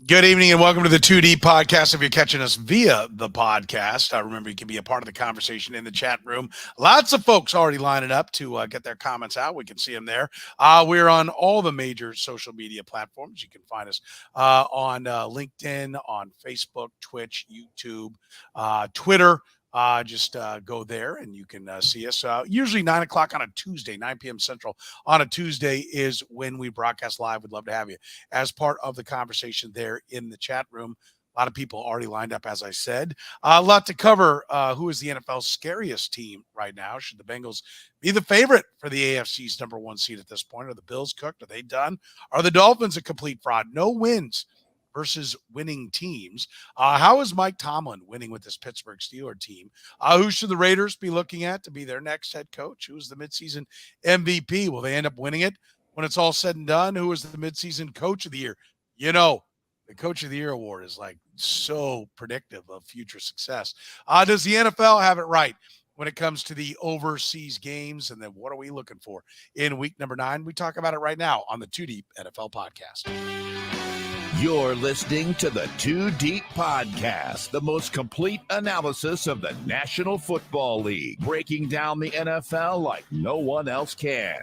Good evening and welcome to the 2D podcast. If you're catching us via the podcast, remember you can be a part of the conversation in the chat room. Lots of folks already lining up to get their comments out. We can see them there. We're on all the major social media platforms. You can find us on LinkedIn, on Facebook, Twitch, YouTube, Twitter. Just go there and you can see us. Usually 9 o'clock on a Tuesday, 9 p.m. Central on a Tuesday is when we broadcast live. We'd love to have you as part of the conversation there in the chat room. A lot of people already lined up, as I said. A lot to cover. Who is the NFL's scariest team right now? Should the Bengals be the favorite for the AFC's number one seed at this point? Are the Bills cooked? Are they done? Are the Dolphins a complete fraud? No wins versus winning teams. How is Mike Tomlin winning with this Pittsburgh Steelers team? Who should the Raiders be looking at to be their next head coach? Who's the midseason MVP? Will they end up winning it when it's all said and done? Who is the midseason coach of the year? You know, the Coach of the Year award is like so predictive of future success. Does the NFL have it right when it comes to the overseas games? And then what are we looking for in week number 9? We talk about it right now on the 2 Deep NFL podcast. You're listening to the 2 Deep Podcast, the most complete analysis of the National Football League, breaking down the NFL like no one else can.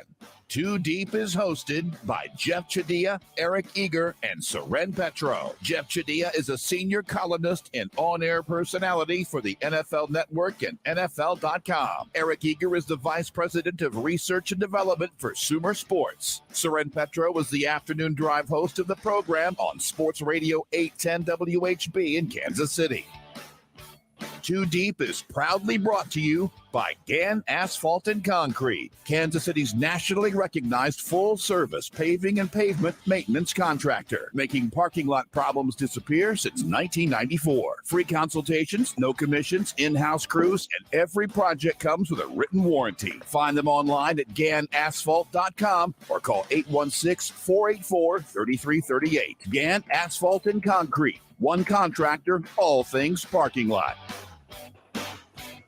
2 Deep is hosted by Jeff Chadiha, Eric Eager, and Soren Petro. Jeff Chadiha is a senior columnist and on-air personality for the NFL Network and NFL.com. Eric Eager is the vice president of research and development for Sumer Sports. Soren Petro was the afternoon drive host of the program on Sports Radio 810 WHB in Kansas City. 2 Deep is proudly brought to you by Gann Asphalt and Concrete, Kansas City's nationally recognized full-service paving and pavement maintenance contractor, making parking lot problems disappear since 1994. Free consultations, no commissions, in-house crews, and every project comes with a written warranty. Find them online at GannAsphalt.com or call 816-484-3338. Gann Asphalt and Concrete, one contractor, all things parking lot.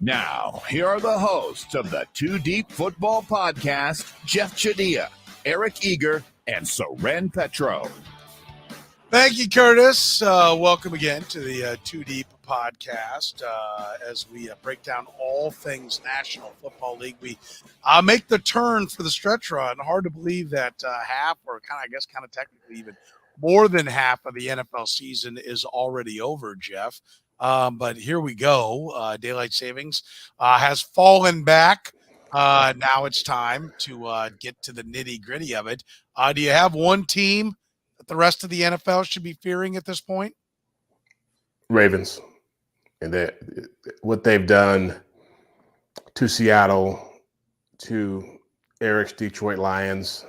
Now, here are the hosts of the 2 Deep Football Podcast, Jeff Chadiha, Eric Eager, and Soren Petro. Thank you, Curtis. Welcome again to the 2 Deep Podcast. As we break down all things National Football League, we make the turn for the stretch run. Hard to believe that half, or kind of technically even more than half of the NFL season is already over, Jeff. But here we go. Daylight savings has fallen back. Now it's time to get to the nitty-gritty of it. Do you have one team that the rest of the NFL should be fearing at this point? Ravens. And what they've done to Seattle, to Eric's Detroit Lions,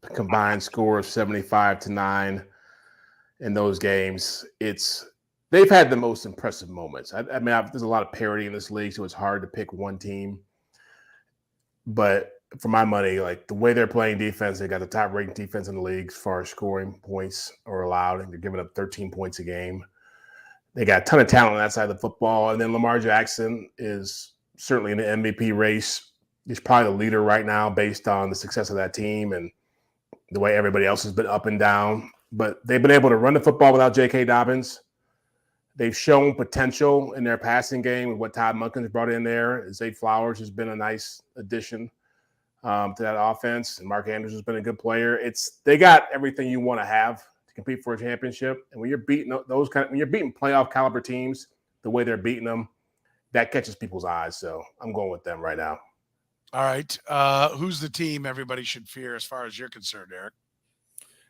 a combined score of 75-9 in those games. They've had the most impressive moments. I mean, there's a lot of parity in this league, so it's hard to pick one team. But for my money, like the way they're playing defense, they got the top ranked defense in the league as far as scoring points are allowed, and they're giving up 13 points a game. They got a ton of talent on that side of the football. And then Lamar Jackson is certainly in the MVP race. He's probably the leader right now based on the success of that team and the way everybody else has been up and down. But they've been able to run the football without J.K. Dobbins. They've shown potential in their passing game with what Todd Monken's brought in there. Zay Flowers has been a nice addition to that offense, and Mark Andrews has been a good player. They got everything you want to have to compete for a championship. And when you're beating when you're beating playoff caliber teams the way they're beating them, that catches people's eyes. So I'm going with them right now. All right. Who's the team everybody should fear as far as you're concerned, Eric?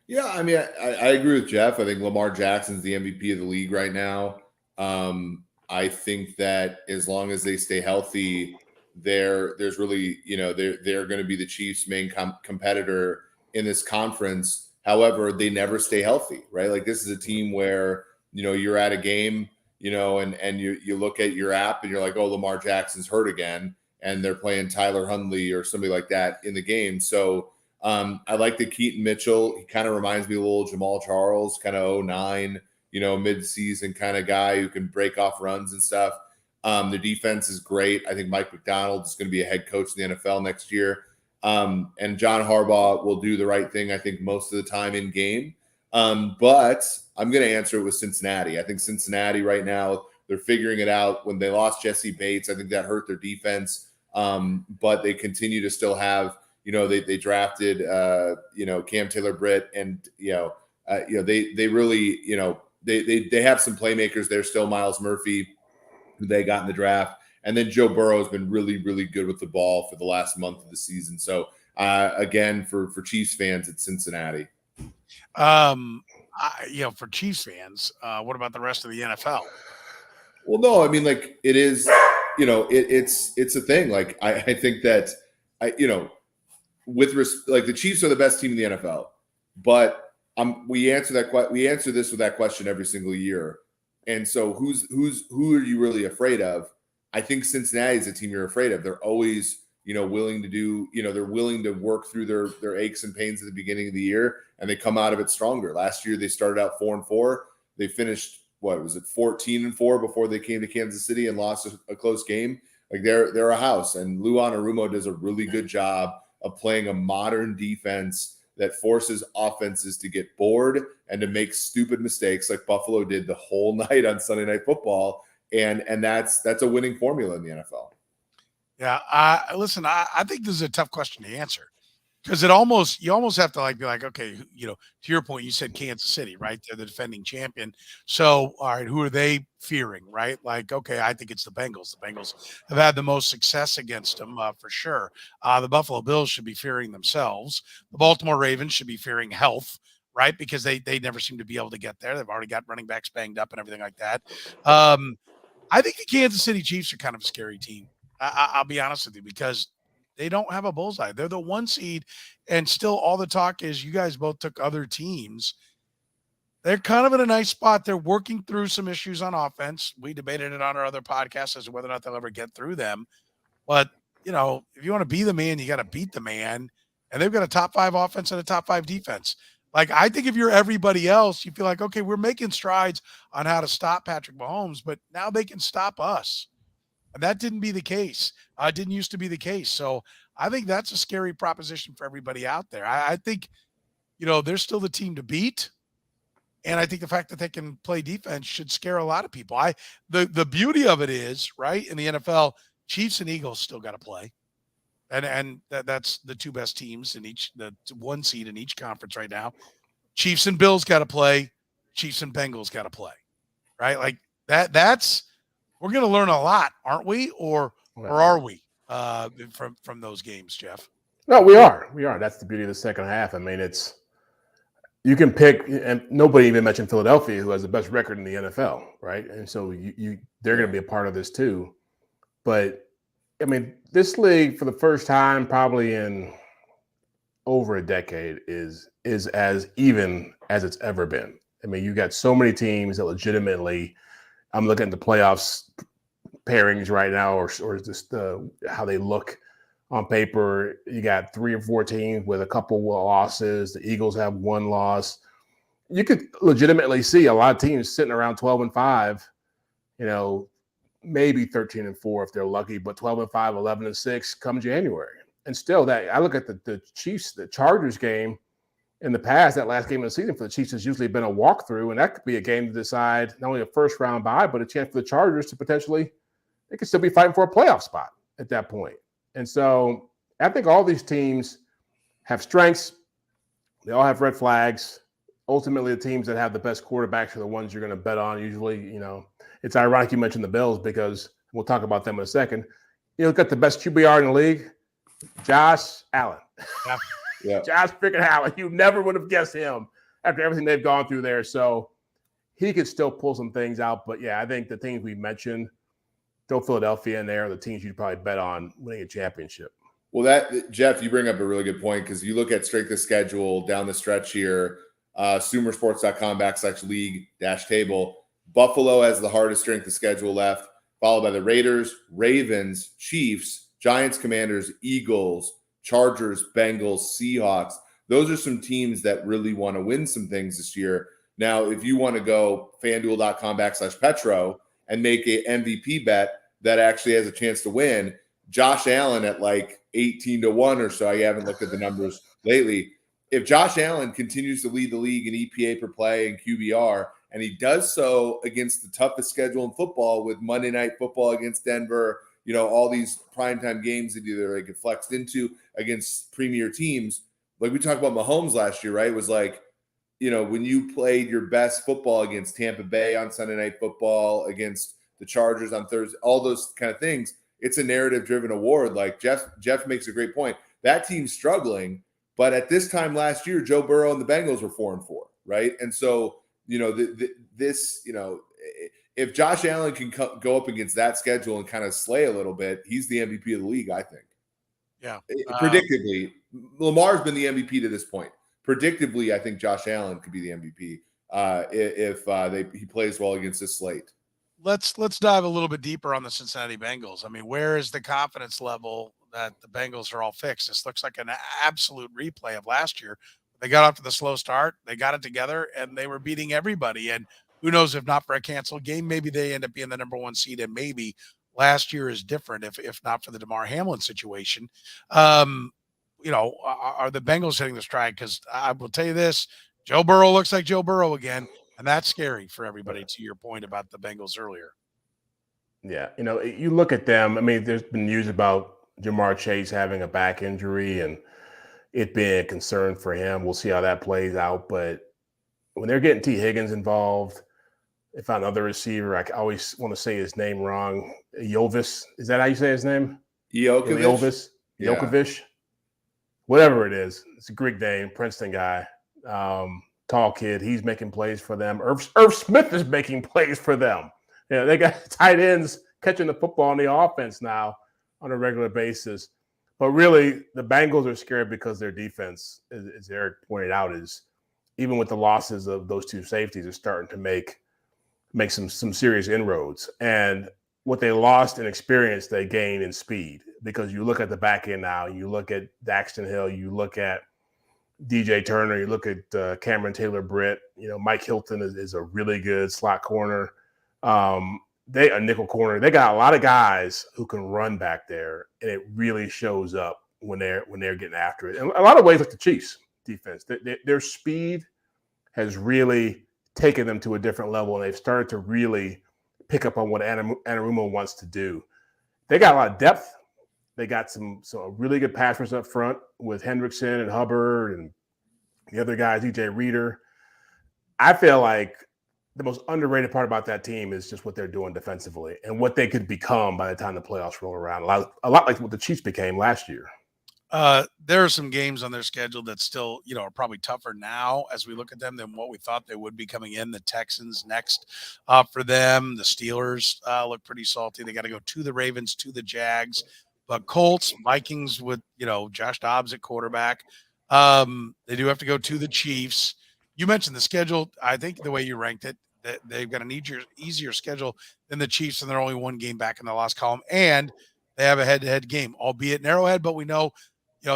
Yeah, I mean, I agree with Jeff. I think Lamar Jackson's the MVP of the league right now. I think that as long as they stay healthy, there's really, they're going to be the Chiefs' main competitor in this conference. However, they never stay healthy, right? Like this is a team where, you're at a game, and you look at your app and you're like, oh, Lamar Jackson's hurt again, and they're playing Tyler Huntley or somebody like that in the game. So I like the Keaton Mitchell. He kind of reminds me a little Jamal Charles, kind of 09, mid-season kind of guy who can break off runs and stuff. The defense is great. I think Mike McDonald is going to be a head coach in the NFL next year. And John Harbaugh will do the right thing, I think, most of the time in game. But I'm going to answer it with Cincinnati. I think Cincinnati right now, they're figuring it out. When they lost Jesse Bates, I think that hurt their defense. But they continue to still have, they drafted, Cam Taylor-Britt, and, they really, they have some playmakers there still. Miles Murphy, who they got in the draft. And then Joe Burrow has been really, really good with the ball for the last month of the season. So, again, for Chiefs fans, it's Cincinnati. For Chiefs fans, what about the rest of the NFL? Well, no, I mean, like, it is, it's a thing. Like, I think that, like, the Chiefs are the best team in the NFL, but we answer this with that question every single year. And so who are you really afraid of? I think Cincinnati is a team you're afraid of. They're always, willing to do, they're willing to work through their aches and pains at the beginning of the year, and they come out of it stronger. Last year, they started out 4-4. They finished, 14-4 before they came to Kansas City and lost a close game. Like, they're a house, and Lou Anarumo does a really good job of playing a modern defense that forces offenses to get bored and to make stupid mistakes like Buffalo did the whole night on Sunday Night Football. And that's a winning formula in the NFL. Yeah. I think this is a tough question to answer, because you almost have to be like, okay, to your point, you said Kansas City, right? They're the defending champion. So, all right, who are they fearing, right? Like, okay, I think it's the Bengals. The Bengals have had the most success against them for sure. The Buffalo Bills should be fearing themselves. The Baltimore Ravens should be fearing health, right? Because they never seem to be able to get there. They've already got running backs banged up and everything like that. I think the Kansas City Chiefs are kind of a scary team. I'll be honest with you, because they don't have a bullseye. They're the 1 seed, and still all the talk is you guys both took other teams. They're kind of in a nice spot. They're working through some issues on offense. We debated it on our other podcast as to whether or not they'll ever get through them. But, if you want to be the man, you got to beat the man. And they've got a top 5 offense and a top 5 defense. Like, I think if you're everybody else, you feel like, okay, we're making strides on how to stop Patrick Mahomes, but now they can stop us. And that didn't be the case. Didn't used to be the case. So I think that's a scary proposition for everybody out there. I think, they're still the team to beat. And I think the fact that they can play defense should scare a lot of people. The beauty of it is, right, in the NFL, Chiefs and Eagles still got to play. And that's the 2 best teams in the 1 seed in each conference right now. Chiefs and Bills got to play. Chiefs and Bengals got to play, right? Like that's we're going to learn a lot, aren't we? Or are we from those games, Jeff? No, we are. That's the beauty of the second half. I mean, you can pick, and nobody even mentioned Philadelphia, who has the best record in the NFL, right? And so they're going to be a part of this too. But I mean, this league for the first time probably in over a decade is as even as it's ever been. I mean, you got so many teams that legitimately, I'm looking at the playoffs pairings right now, or just how they look on paper. You got 3 or 4 teams with a couple of losses. The Eagles have 1 loss. You could legitimately see a lot of teams sitting around 12-5, maybe 13-4 if they're lucky, but 12-5, 11-6 come January. And still, that I look at the Chiefs, the Chargers game in the past, that last game of the season for the Chiefs has usually been a walkthrough, and that could be a game to decide not only a first round bye, but a chance for the Chargers to potentially, they could still be fighting for a playoff spot at that point. And so I think all these teams have strengths. They all have red flags. Ultimately, the teams that have the best quarterbacks are the ones you're going to bet on. Usually, it's ironic you mentioned the Bills, because we'll talk about them in a second. Look at the best QBR in the league, Josh Allen. Yeah. Josh freaking Allen. You never would have guessed him after everything they've gone through there. So he could still pull some things out. But, yeah, I think the teams we mentioned, throw Philadelphia in there, are the teams you'd probably bet on winning a championship. Well, Jeff, you bring up a really good point, because you look at strength of schedule down the stretch here, sumersports.com/league-table. Buffalo has the hardest strength of schedule left, followed by the Raiders, Ravens, Chiefs, Giants, Commanders, Eagles, Chargers, Bengals, Seahawks. Those are some teams that really want to win some things this year. Now, if you want to go fanduel.com/Petro and make a MVP bet that actually has a chance to win, Josh Allen at like 18-1 or so, I haven't looked at the numbers lately, if Josh Allen continues to lead the league in EPA per play and QBR, and he does so against the toughest schedule in football with Monday Night Football against Denver, all these primetime games that either they get flexed into against premier teams. Like we talked about Mahomes last year, right? It was like, when you played your best football against Tampa Bay on Sunday Night Football, against the Chargers on Thursday, all those kind of things, it's a narrative-driven award. Like Jeff makes a great point. That team's struggling, but at this time last year, Joe Burrow and the Bengals were 4-4, right? And so, if Josh Allen can go up against that schedule and kind of slay a little bit, he's the MVP of the league, I think. Yeah. Predictably, Lamar's been the MVP to this point. Predictably, I think Josh Allen could be the MVP if he plays well against this slate. Let's dive a little bit deeper on the Cincinnati Bengals. I mean, where is the confidence level that the Bengals are all fixed? This looks like an absolute replay of last year. They got off to the slow start, they got it together, and they were beating everybody. And who knows, if not for a canceled game, maybe they end up being the number 1 seed, and maybe last year is different if not for the DeMar Hamlin situation. Are the Bengals hitting the stride? Because I will tell you this, Joe Burrow looks like Joe Burrow again, and that's scary for everybody, to your point about the Bengals earlier. Yeah, you look at them. I mean, there's been news about Jamar Chase having a back injury and it being a concern for him. We'll see how that plays out. But when they're getting T. Higgins involved, they found another receiver. I always want to say his name wrong. Jovis. Is that how you say his name? Jovis. Jokovic. Whatever it is. It's a Greek name. Princeton guy. Tall kid. He's making plays for them. Irv Smith is making plays for them. They got tight ends catching the football on the offense now on a regular basis. But really, the Bengals are scared because their defense, as Eric pointed out, is even with the losses of those two safeties, are starting to make some serious inroads. And what they lost in experience, they gain in speed. Because you look at the back end now, you look at Daxton Hill, you look at DJ Turner, you look at Cameron Taylor-Britt. Mike Hilton is a really good slot corner. They a nickel corner. They got a lot of guys who can run back there, and it really shows up when they're getting after it. And a lot of ways, like the Chiefs defense, their speed has really taken them to a different level, and they've started to really pick up on what Anarumo wants to do. They got a lot of depth. They got some really good passers up front with Hendrickson and Hubbard and the other guys, DJ Reader. I feel like the most underrated part about that team is just what they're doing defensively and what they could become by the time the playoffs roll around. A lot like what the Chiefs became last year. There are some games on their schedule that still, are probably tougher now as we look at them than what we thought they would be coming in. The Texans next for them. The Steelers look pretty salty. They got to go to the Ravens, to the Jags, but Colts, Vikings with, Josh Dobbs at quarterback. They do have to go to the Chiefs. You mentioned the schedule. I think the way you ranked it, that they've got an easier schedule than the Chiefs, and they're only 1 game back in the loss column. And they have a head-to-head game, albeit narrowhead, but we know,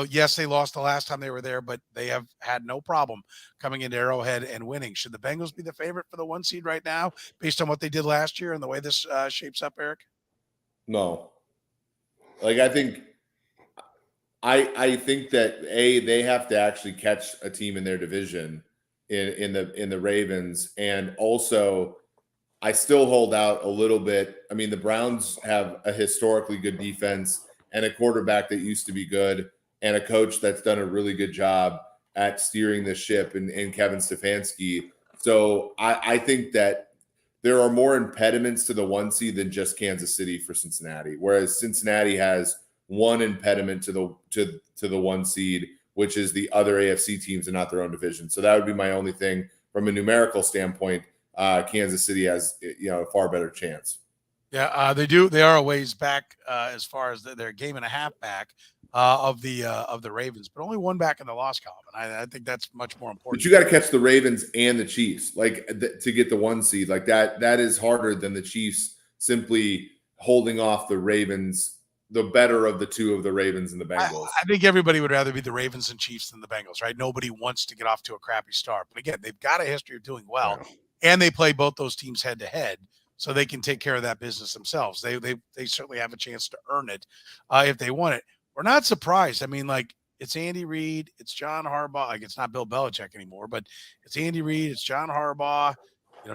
yes, they lost the last time they were there, but they have had no problem coming into Arrowhead and winning. Should the Bengals be the favorite for the 1 seed right now, based on what they did last year and the way this shapes up, Eric? No. Like, I think that they have to actually catch a team in their division in the Ravens, and also I still hold out a little bit. I mean, the Browns have a historically good defense and a quarterback that used to be good, and a coach that's done a really good job at steering the ship in Kevin Stefanski. So I think that there are more impediments to the 1 seed than just Kansas City for Cincinnati, whereas Cincinnati has one impediment to the 1 seed, which is the other AFC teams and not their own division. So that would be my only thing from a numerical standpoint. Kansas City has a far better chance. Yeah, they do. They are a ways back as far as their game and a half back of the Ravens, but only 1 back in the loss column. And I think that's much more important. But you got to catch the Ravens and the Chiefs, to get the 1 seed. Like that is harder than the Chiefs simply holding off the Ravens, the better of the 2 of the Ravens and the Bengals. I think everybody would rather be the Ravens and Chiefs than the Bengals, right? Nobody wants to get off to a crappy start. But again, they've got a history of doing well, and they play both those teams head to head, so they can take care of that business themselves. They certainly have a chance to earn it if they want it. We're not surprised. I mean, like, it's Andy Reid, it's John Harbaugh. Like, it's not Bill Belichick anymore, but it's Andy Reid, it's John Harbaugh,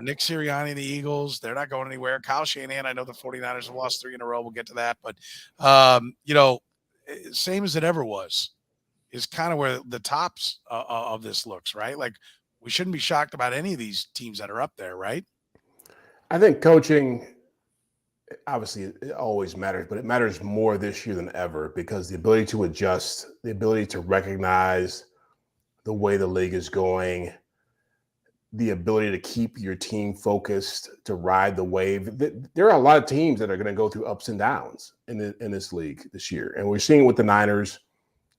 Nick Sirianni and the Eagles. They're not going anywhere. Kyle Shanahan, I know the 49ers have lost 3 in a row. We'll get to that. But, same as it ever was is kind of where the tops of this looks, right? Like, we shouldn't be shocked about any of these teams that are up there, right? I think coaching, obviously, it always matters, but it matters more this year than ever because the ability to adjust, the ability to recognize the way the league is going, the ability to keep your team focused, to ride the wave. There are a lot of teams that are going to go through ups and downs in this league this year. And we're seeing it with the Niners.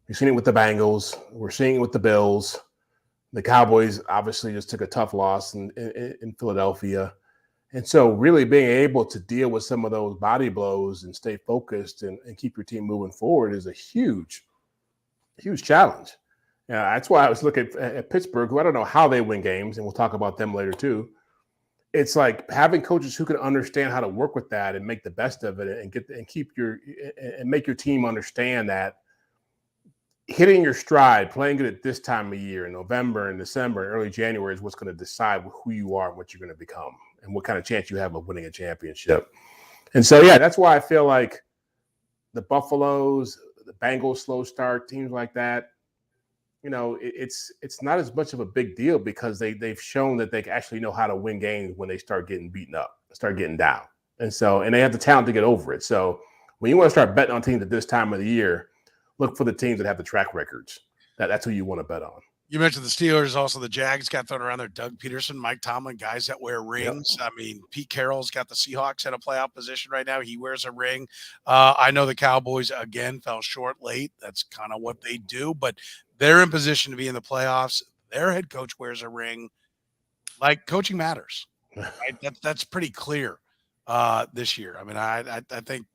We're seeing it with the Bengals. We're seeing it with the Bills. The Cowboys obviously just took a tough loss in Philadelphia. And so really being able to deal with some of those body blows and stay focused and keep your team moving forward is a huge, huge challenge. Yeah, that's why I was looking at Pittsburgh, who I don't know how they win games, and we'll talk about them later too. It's like having coaches who can understand how to work with that and make the best of it and make your team understand that hitting your stride, playing good at this time of year in November and December and early January is what's going to decide who you are and what you're going to become and what kind of chance you have of winning a championship. And so, yeah, that's why I feel like the Buffaloes, the Bengals slow start, teams like that, it's not as much of a big deal because they've shown that they actually know how to win games when they start getting beaten up, start getting down. And they have the talent to get over it. So when you want to start betting on teams at this time of the year, look for the teams that have the track records. That's who you want to bet on. You mentioned the Steelers, also the Jags got thrown around there. Doug Peterson, Mike Tomlin, guys that wear rings. Yep. I mean, Pete Carroll's got the Seahawks in a playoff position right now. He wears a ring. I know the Cowboys, again, fell short late. That's kind of what they do, but they're in position to be in the playoffs. Their head coach wears a ring. Like, coaching matters. Right? That's pretty clear this year. I mean, I think,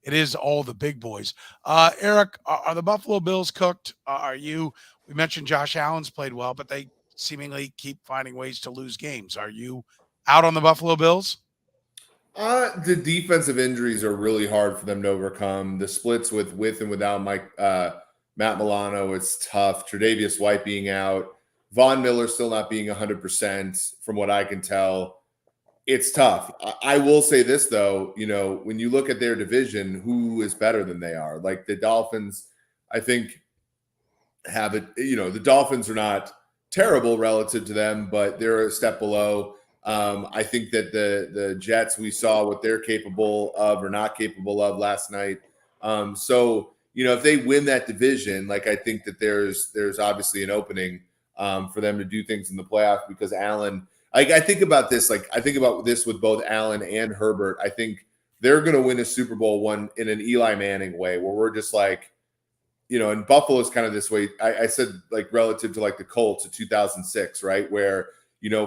it is all the big boys. Eric, are the Buffalo Bills cooked? We mentioned Josh Allen's played well, but they seemingly keep finding ways to lose games. Are you out on the Buffalo Bills? The defensive injuries are really hard for them to overcome. The splits with and without Matt Milano, it's tough. Tre'Davious White being out. Von Miller still not being 100% from what I can tell. It's tough. I will say this, though, when you look at their division, who is better than they are? Like the Dolphins, I think, have it. The Dolphins are not terrible relative to them, but they're a step below. I think that the Jets, we saw what they're capable of or not capable of last night. So, if they win that division, I think that there's obviously an opening for them to do things in the playoffs because Allen – I think about this. I think about this with both Allen and Herbert. I think they're going to win a Super Bowl one in an Eli Manning way, where we're just and Buffalo is kind of this way. I said relative to the Colts of 2006, right? Where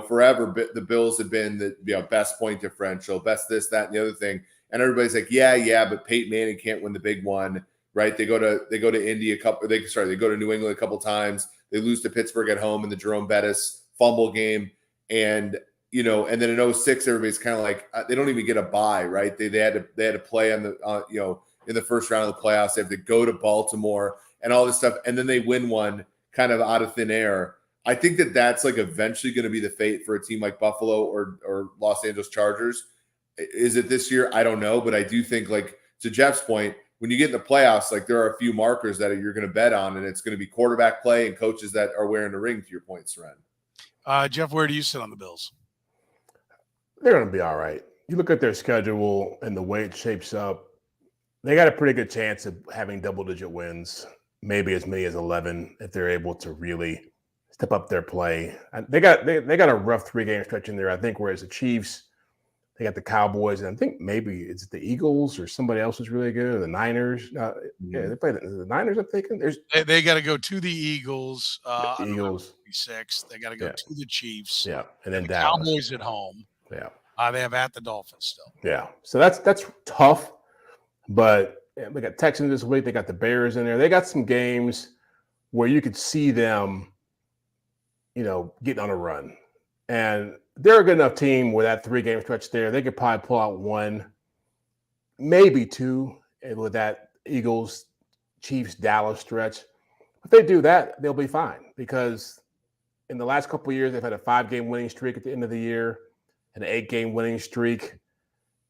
forever the Bills have been the best point differential, best this, that, and the other thing, and everybody's like, yeah, but Peyton Manning can't win the big one, right? They go to Indy they go to New England a couple times. They lose to Pittsburgh at home in the Jerome Bettis fumble game. And and then in 2006, everybody's kind of they don't even get a bye, right? They had to play on the in the first round of the playoffs. They have to go to Baltimore and all this stuff, and then they win one kind of out of thin air. I think that's eventually going to be the fate for a team like Buffalo or Los Angeles Chargers. Is it this year? I don't know, but I do think to Jeff's point, when you get in the playoffs, there are a few markers that you're going to bet on, and it's going to be quarterback play and coaches that are wearing the ring. To your point, Soren. Jeff, where do you sit on the Bills? They're going to be all right. You look at their schedule and the way it shapes up, they got a pretty good chance of having double-digit wins, maybe as many as 11 if they're able to really step up their play. They got a rough 3-game stretch in there, I think, whereas the Chiefs, they got the Cowboys, and I think maybe it's the Eagles or somebody else is really good, or the Niners. Yeah, they play the Niners, I'm thinking. They got to go to the Eagles. The Eagles. 6. They got to go to the Chiefs. Yeah, and then Dallas. Cowboys at home. Yeah. They have at the Dolphins still. Yeah, so that's tough, but we got Texans this week. They got the Bears in there. They got some games where you could see them, getting on a run. And they're a good enough team with that 3-game stretch there. They could probably pull out 1, maybe 2, and with that Eagles Chiefs-Dallas stretch. If they do that, they'll be fine because in the last couple of years, they've had a 5-game winning streak at the end of the year, an 8-game winning streak.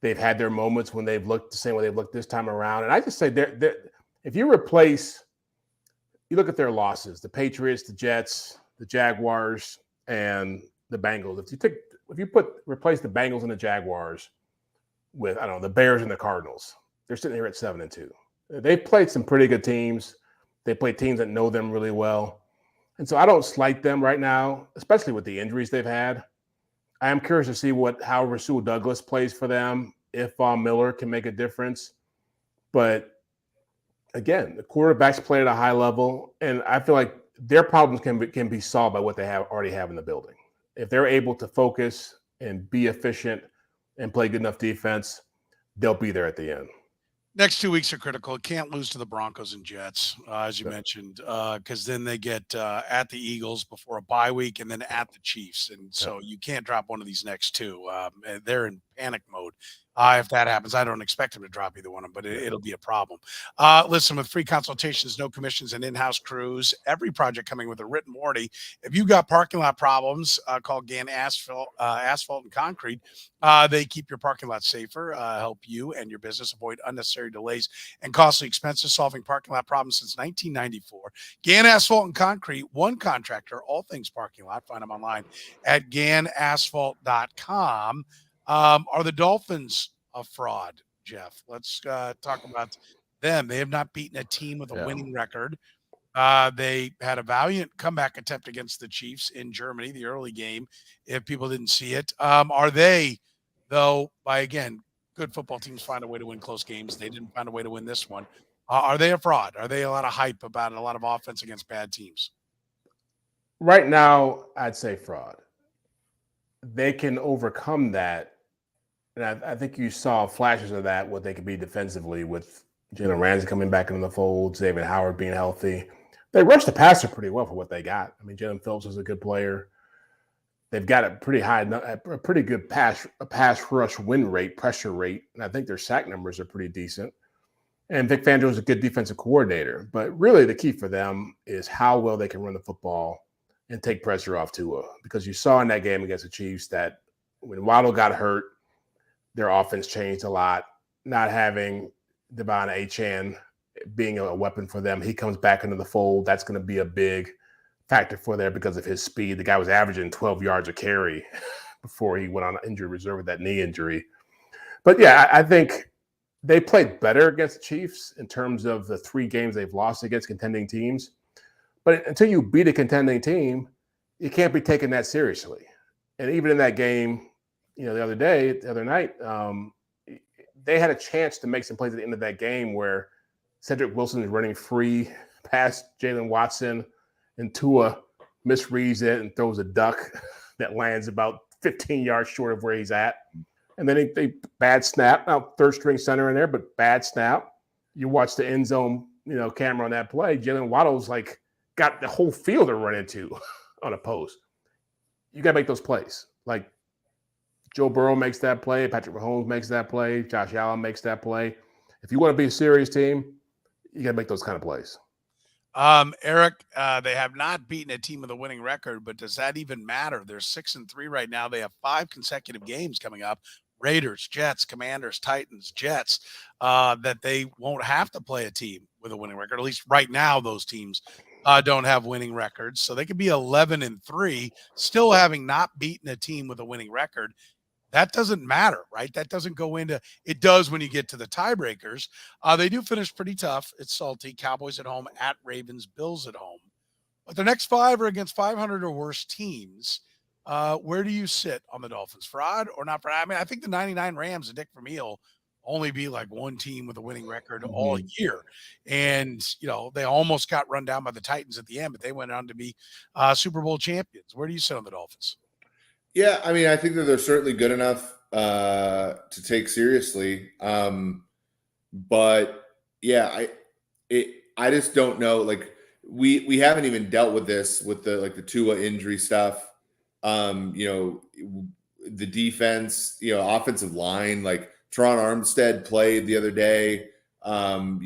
They've had their moments when they've looked the same way they've looked this time around. And I just say, if you look at their losses, the Patriots, the Jets, the Jaguars, and the Bengals. If you replace the Bengals and the Jaguars with, I don't know, the Bears and the Cardinals, they're sitting here at 7-2. They've played some pretty good teams. They play teams that know them really well. And so I don't slight them right now, especially with the injuries they've had. I am curious to see how Rasul Douglas plays for them, if Von Miller can make a difference. But again, the quarterbacks play at a high level, and I feel like their problems can be solved by what they already have in the building. If they're able to focus and be efficient and play good enough defense, they'll be there at the end. Next 2 weeks are critical. Can't lose to the Broncos and Jets, as you mentioned, because then they get at the Eagles before a bye week and then at the Chiefs. And so you can't drop one of these next two. They're in panic mode. If that happens, I don't expect them to drop either one of them, but it'll be a problem. Listen, with free consultations, no commissions, and in-house crews, every project coming with a written warranty. If you've got parking lot problems, call GAN Asphalt and Concrete. They keep your parking lot safer, help you and your business avoid unnecessary delays and costly expenses, solving parking lot problems since 1994. GAN Asphalt and Concrete, one contractor, all things parking lot. Find them online at ganasphalt.com. Are the Dolphins a fraud, Jeff? Let's talk about them. They have not beaten a team with a winning record. They had a valiant comeback attempt against the Chiefs in Germany, the early game, if people didn't see it. Are they, though, good football teams find a way to win close games. They didn't find a way to win this one. Are they a fraud? Are they a lot of hype about a lot of offense against bad teams? Right now, I'd say fraud. They can overcome that. And I think you saw flashes of that, what they could be defensively with Jalen Ramsey coming back into the fold, David Howard being healthy. They rushed the passer pretty well for what they got. I mean, Jalen Phillips is a good player. They've got a pretty good pass rush win rate, pressure rate, and I think their sack numbers are pretty decent. And Vic Fangio is a good defensive coordinator. But really the key for them is how well they can run the football and take pressure off Tua. Because you saw in that game against the Chiefs that when Waddle got hurt, their offense changed a lot. Not having Devon Achane being a weapon for them, he comes back into the fold. That's going to be a big factor for there because of his speed. The guy was averaging 12 yards a carry before he went on injury reserve with that knee injury. But yeah, I think they played better against the Chiefs in terms of the 3 games they've lost against contending teams. But until you beat a contending team, you can't be taken that seriously. And even in that game, the other night, they had a chance to make some plays at the end of that game where Cedric Wilson is running free past Jalen Watson and Tua misreads it and throws a duck that lands about 15 yards short of where he's at. And then they bad snap. Now, third string center in there, but bad snap. You watch the end zone, camera on that play. Jalen Waddle's got the whole field to run into on a post. You got to make those plays. Joe Burrow makes that play. Patrick Mahomes makes that play. Josh Allen makes that play. If you want to be a serious team, you got to make those kind of plays. Eric, they have not beaten a team with a winning record, but does that even matter? They're 6-3 right now. They have 5 consecutive games coming up. Raiders, Jets, Commanders, Titans, Jets, that they won't have to play a team with a winning record. At least right now, those teams don't have winning records. So they could be 11-3, still having not beaten a team with a winning record. That doesn't matter, right? That doesn't go into – it does when you get to the tiebreakers. They do finish pretty tough. It's salty. Cowboys at home, at Ravens, Bills at home. But the next 5 are against 500 or worse teams. Where do you sit on the Dolphins? Fraud or not fraud? I mean, I think the 99 Rams and Dick Vermeil only be one team with a winning record all year. And, they almost got run down by the Titans at the end, but they went on to be Super Bowl champions. Where do you sit on the Dolphins? Yeah, I mean, I think that they're certainly good enough to take seriously. But yeah, I just don't know. We haven't even dealt with this with the Tua injury stuff. The defense, offensive line, Teron Armstead played the other day. Connor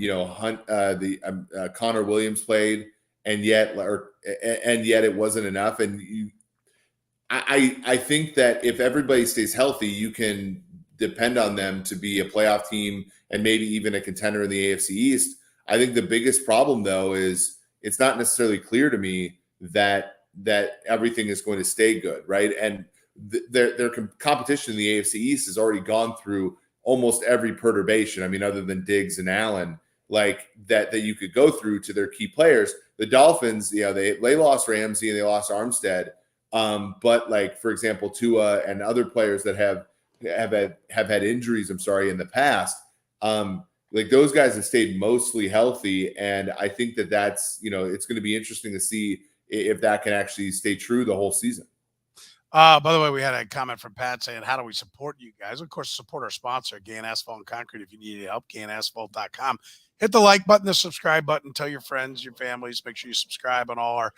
Williams played, and yet it wasn't enough. And I think that if everybody stays healthy, you can depend on them to be a playoff team and maybe even a contender in the AFC East. I think the biggest problem, though, is it's not necessarily clear to me that everything is going to stay good, right? And their competition in the AFC East has already gone through almost every perturbation. I mean, other than Diggs and Allen, like that you could go through to their key players. The Dolphins, they lost Ramsey and they lost Armstead. But like, for example, Tua and other players that have had injuries, in the past, like those guys have stayed mostly healthy. And I think that's, it's going to be interesting to see if that can actually stay true the whole season. By the way, we had a comment from Pat saying, how do we support you guys? Of course, support our sponsor, Gain Asphalt and Concrete. If you need any help, gainasphalt.com. Hit the like button, the subscribe button. Tell your friends, your families. Make sure you subscribe on all our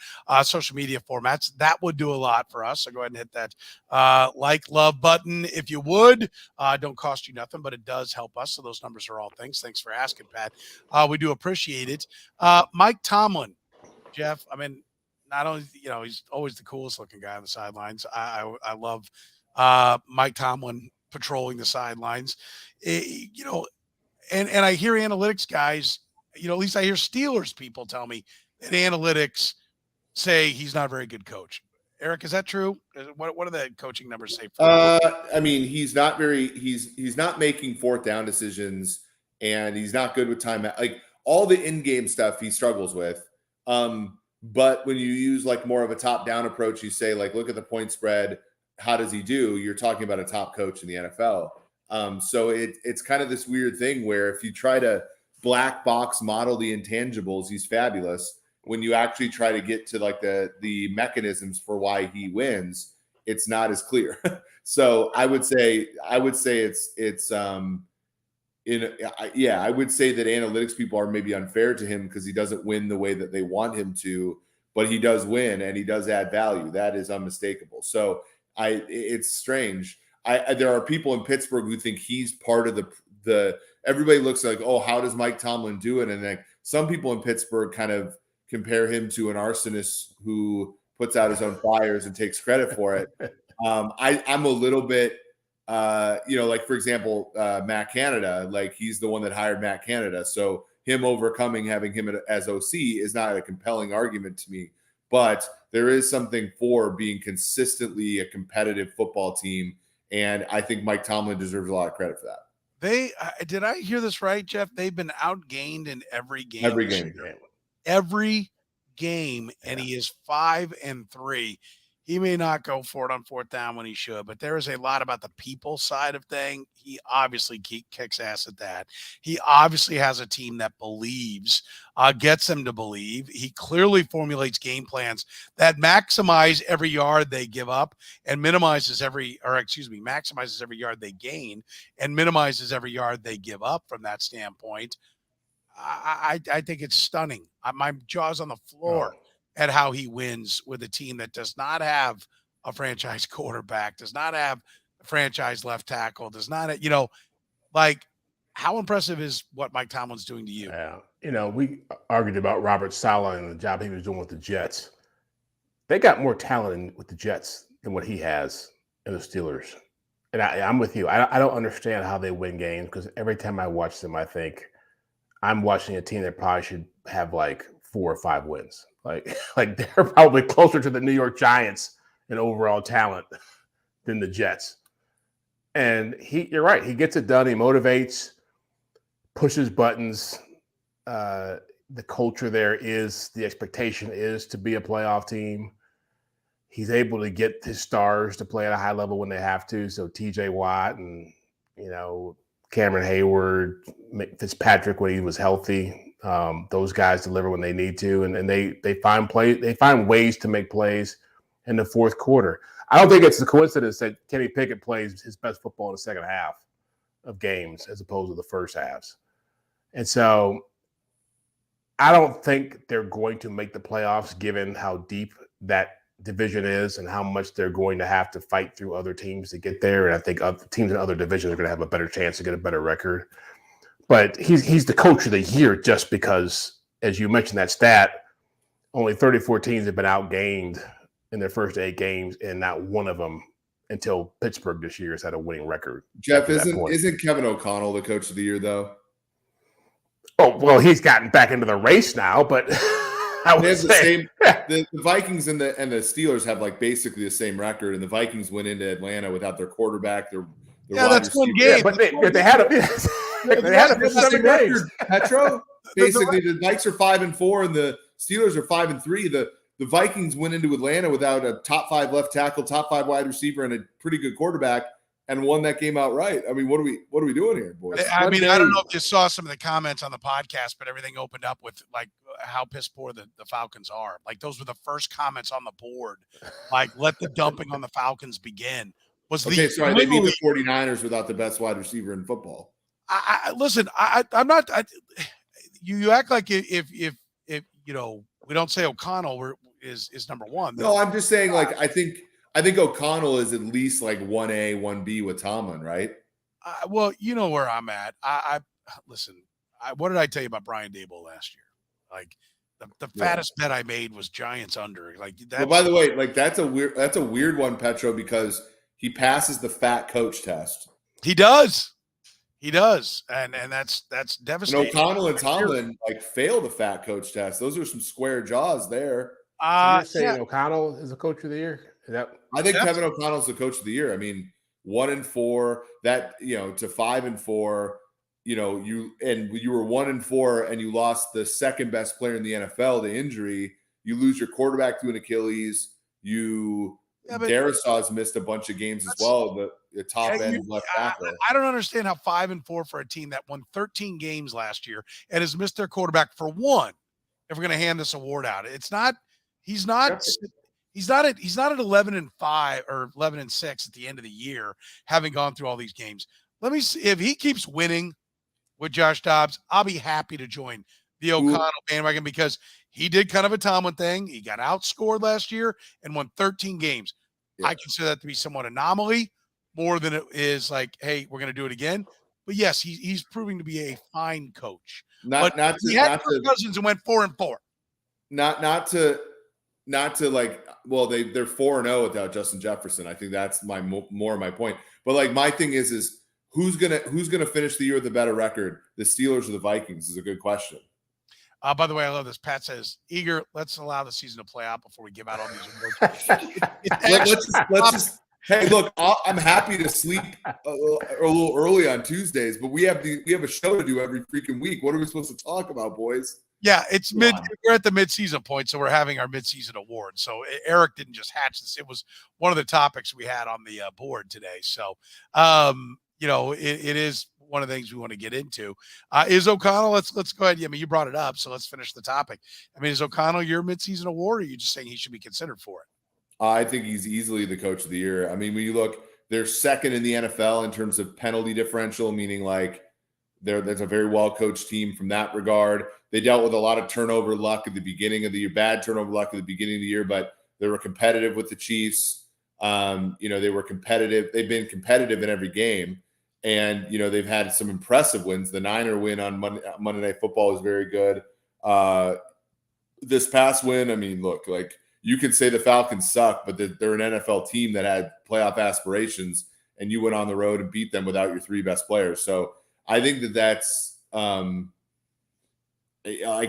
social media formats. That would do a lot for us. So go ahead and hit that love button if you would. Don't cost you nothing, but it does help us. So those numbers are all things. Thanks for asking, Pat. We do appreciate it. Mike Tomlin, Jeff, I mean, not only, he's always the coolest looking guy on the sidelines. I love Mike Tomlin patrolling the sidelines. And I hear analytics guys, at least I hear Steelers people tell me that analytics say he's not a very good coach. Eric, is that true? What do the coaching numbers say? I mean, he's not making fourth down decisions, and he's not good with time. Like all the in-game stuff he struggles with. But when you use like more of a top-down approach, you say like, look at the point spread. How does he do? You're talking about a top coach in the NFL. So it's kind of this weird thing where if you try to black box model the intangibles, he's fabulous. When you actually try to get to like the mechanisms for why he wins, it's not as clear. So I would say I would say that analytics people are maybe unfair to him because he doesn't win the way that they want him to, but he does win and he does add value. That is unmistakable. So it's strange. There are people in Pittsburgh who think he's part of the everybody looks like, oh, how does Mike Tomlin do it? And like some people in Pittsburgh kind of compare him to an arsonist who puts out his own fires and takes credit for it. I'm a little bit, like for example, Matt Canada, like he's the one that hired Matt Canada. So him having him as OC is not a compelling argument to me, but there is something for being consistently a competitive football team. And I think Mike Tomlin deserves a lot of credit for that. Did I hear this right, Jeff? They've been outgained in every game. Every game, and he is 5-3. He may not go for it on fourth down when he should, but there is a lot about the people side of thing. He obviously kicks ass at that. He obviously has a team that believes, gets them to believe. He clearly formulates game plans that maximize every yard they give up and maximizes every yard they gain and minimizes every yard they give up from that standpoint. I think it's stunning. My jaw's on the floor. At how he wins with a team that does not have a franchise quarterback, does not have a franchise left tackle, does not, how impressive is what Mike Tomlin's doing to you? Yeah. We argued about Robert Saleh and the job he was doing with the Jets. They got more talent with the Jets than what he has in the Steelers. And I'm with you. I don't understand how they win games because every time I watch them, I think I'm watching a team that probably should have like 4 or 5 wins. Like they're probably closer to the New York Giants in overall talent than the Jets. And you're right. He gets it done. He motivates, pushes buttons. The culture there is, the expectation is to be a playoff team. He's able to get his stars to play at a high level when they have to. So TJ Watt and, Cameron Hayward, Fitzpatrick when he was healthy. Those guys deliver when they need to, and they find ways to make plays in the fourth quarter. I don't think it's a coincidence that Kenny Pickett plays his best football in the second half of games as opposed to the first halves. And so I don't think they're going to make the playoffs given how deep that division is and how much they're going to have to fight through other teams to get there. And I think other teams in other divisions are going to have a better chance to get a better record. but he's the coach of the year just because, as you mentioned that stat, only 34 teams have been outgained in their first 8 games, and not one of them until Pittsburgh this year has had a winning record. Jeff, isn't Kevin O'Connell the coach of the year, though? Oh, well, he's gotten back into the race now, but I would say the Vikings and the Steelers have like basically the same record, and the Vikings went into Atlanta without their quarterback. Their that's one game. Yeah, but they had it for 7 days. Petro. Basically, the Vikes are 5-4, and the Steelers are 5-3. The Vikings went into Atlanta without a top 5 left tackle, top 5 wide receiver, and a pretty good quarterback, and won that game outright. I mean, what are we doing here, boys? I mean, I don't know if you saw some of the comments on the podcast, but everything opened up with like how piss poor the Falcons are. Like those were the first comments on the board. Like, let the dumping on the Falcons begin. They beat the 49ers without the best wide receiver in football. Listen, I'm not. You act like if you know we don't say O'Connell is number one. No, I'm just saying like I think O'Connell is at least like 1A, 1B with Tomlin, right? Well, you know where I'm at. Listen. What did I tell you about Brian Daboll last year? Like the fattest bet I made was Giants under. Like that. Well, by the way, like that's a weird one, Petro, because he passes the fat coach test. He does, and that's devastating. And O'Connell and Tomlin like fail the fat coach test. Those are some square jaws there. So you're saying O'Connell is the coach of the year? I think Kevin O'Connell's the coach of the year. I mean, 1-4, that to 5-4. You were 1-4, and you lost the second best player in the NFL to injury. You lose your quarterback to an Achilles. Darrisaw's missed a bunch of games as well. The top end left tackle. I don't understand how 5-4 for a team that won 13 games last year and has missed their quarterback for one. If we're going to hand this award out, it's not. He's not at 11-5 or 11-6 at the end of the year, having gone through all these games. Let me see if he keeps winning with Josh Dobbs. I'll be happy to join the O'Connell bandwagon because he did kind of a Tomlin thing. He got outscored last year and won 13 games. Yeah. I consider that to be somewhat anomaly more than it is like, hey, we're going to do it again. But yes, he's proving to be a fine coach. He had Kirk Cousins and went 4-4. Not to like, well, they're 4-0 without Justin Jefferson. I think that's more my point. But like my thing is who's gonna finish the year with a better record? The Steelers or the Vikings is a good question. By the way, I love this. Pat says, "Eager, let's allow the season to play out before we give out all these awards." let's just. Hey, look, I'm happy to sleep a little early on Tuesdays, but we have a show to do every freaking week. What are we supposed to talk about, boys? Yeah, we're at the midseason point, so we're having our midseason award. So Eric didn't just hatch this; it was one of the topics we had on the board today. So, it is one of the things we want to get into. Is O'Connell? Let's go ahead. I mean, you brought it up, so let's finish the topic. I mean, is O'Connell your midseason award, or are you just saying he should be considered for it? I think he's easily the coach of the year. I mean, when you look, they're second in the NFL in terms of penalty differential, meaning like there's a very well-coached team from that regard. They dealt with a lot of turnover luck at the beginning of the year, bad turnover luck at the beginning of the year, but they were competitive with the Chiefs. They were competitive. They've been competitive in every game. And, they've had some impressive wins. The Niner win on Monday Night Football was very good. This past win, I mean, look, like you can say the Falcons suck, but they're an NFL team that had playoff aspirations, and you went on the road and beat them without your 3 best players. So I think that's like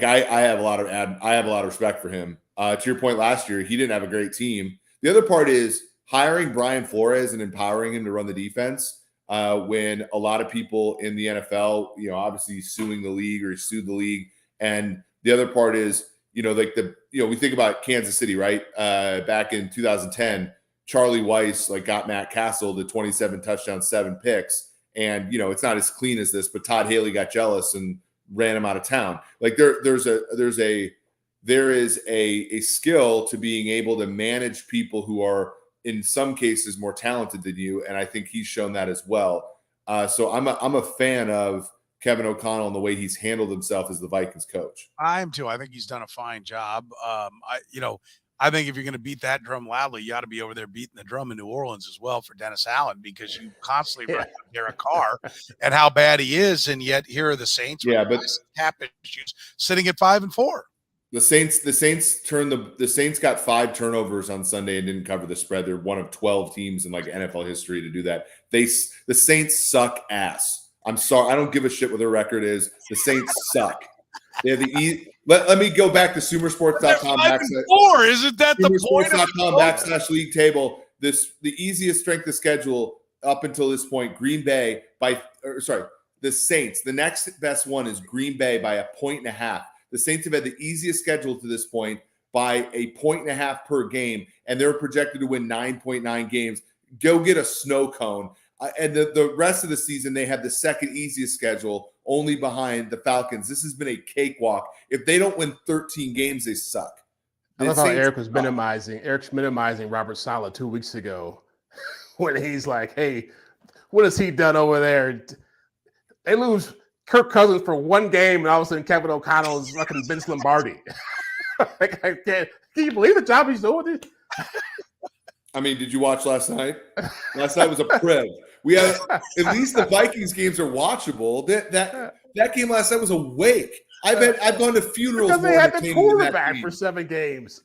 I have a lot of respect for him. To your point, last year he didn't have a great team. The other part is hiring Brian Flores and empowering him to run the defense. When a lot of people in the NFL, obviously suing the league or sued the league. And the other part is, we think about Kansas City, right? Back in 2010, Charlie Weiss got Matt Castle to 27 touchdowns, 7 picks. And, it's not as clean as this, but Todd Haley got jealous and ran him out of town. Like there is a skill to being able to manage people who are in some cases more talented than you. And I think he's shown that as well. So I'm a fan of Kevin O'Connell and the way he's handled himself as the Vikings coach. I am too. I think he's done a fine job. I think if you're going to beat that drum loudly, you ought to be over there beating the drum in New Orleans as well for Dennis Allen, because you constantly run Derek Carr and how bad he is. And yet here are the Saints with cap issues sitting at 5-4. The Saints got 5 turnovers on Sunday and didn't cover the spread. They're one of 12 teams in like NFL history to do that. The Saints suck ass. I'm sorry. I don't give a shit what their record is. The Saints suck. They have let me go back to sumersports.com. Isn't that the point? /league table. The easiest strength of schedule up until this point, the Saints. The next best one is Green Bay by 1.5 points. The Saints have had the easiest schedule to this point by 1.5 points per game, and they're projected to win 9.9 games. Go get a snow cone. And the rest of the season, they have the second easiest schedule, only behind the Falcons. This has been a cakewalk. If they don't win 13 games, they suck. I love how Eric was minimizing. Eric's minimizing Robert Saleh 2 weeks ago when he's like, "Hey, what has he done over there?" They lose Kirk Cousins for one game, and all of a sudden Kevin O'Connell is fucking Vince Lombardi. Like, can you believe the job he's doing? I mean, did you watch last night? Last night was a priv. We have at least the Vikings games are watchable. That game last night was a wake. I've gone to funerals because they had the quarterback for 7 games.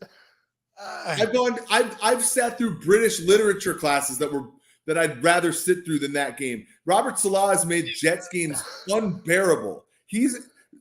I've sat through British literature classes that I'd rather sit through than that game. Robert Salah has made Jets games unbearable.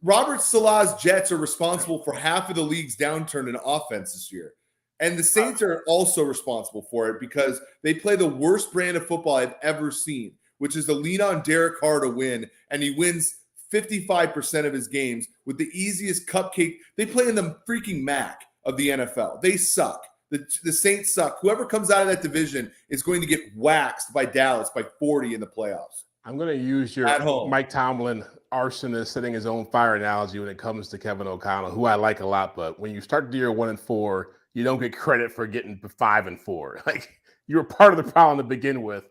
Robert Salah's Jets are responsible for half of the league's downturn in offense this year. And the Saints are also responsible for it because they play the worst brand of football I've ever seen, which is to lean on Derek Carr to win, and he wins 55% of his games with the easiest cupcake. They play in the freaking MAC of the NFL. They suck. The Saints suck. Whoever comes out of that division is going to get waxed by Dallas by 40 in the playoffs. I'm going to use your Mike Tomlin arsonist setting his own fire analogy when it comes to Kevin O'Connell, who I like a lot. But when you start the year 1-4, you don't get credit for getting to 5-4. Like, you were part of the problem to begin with.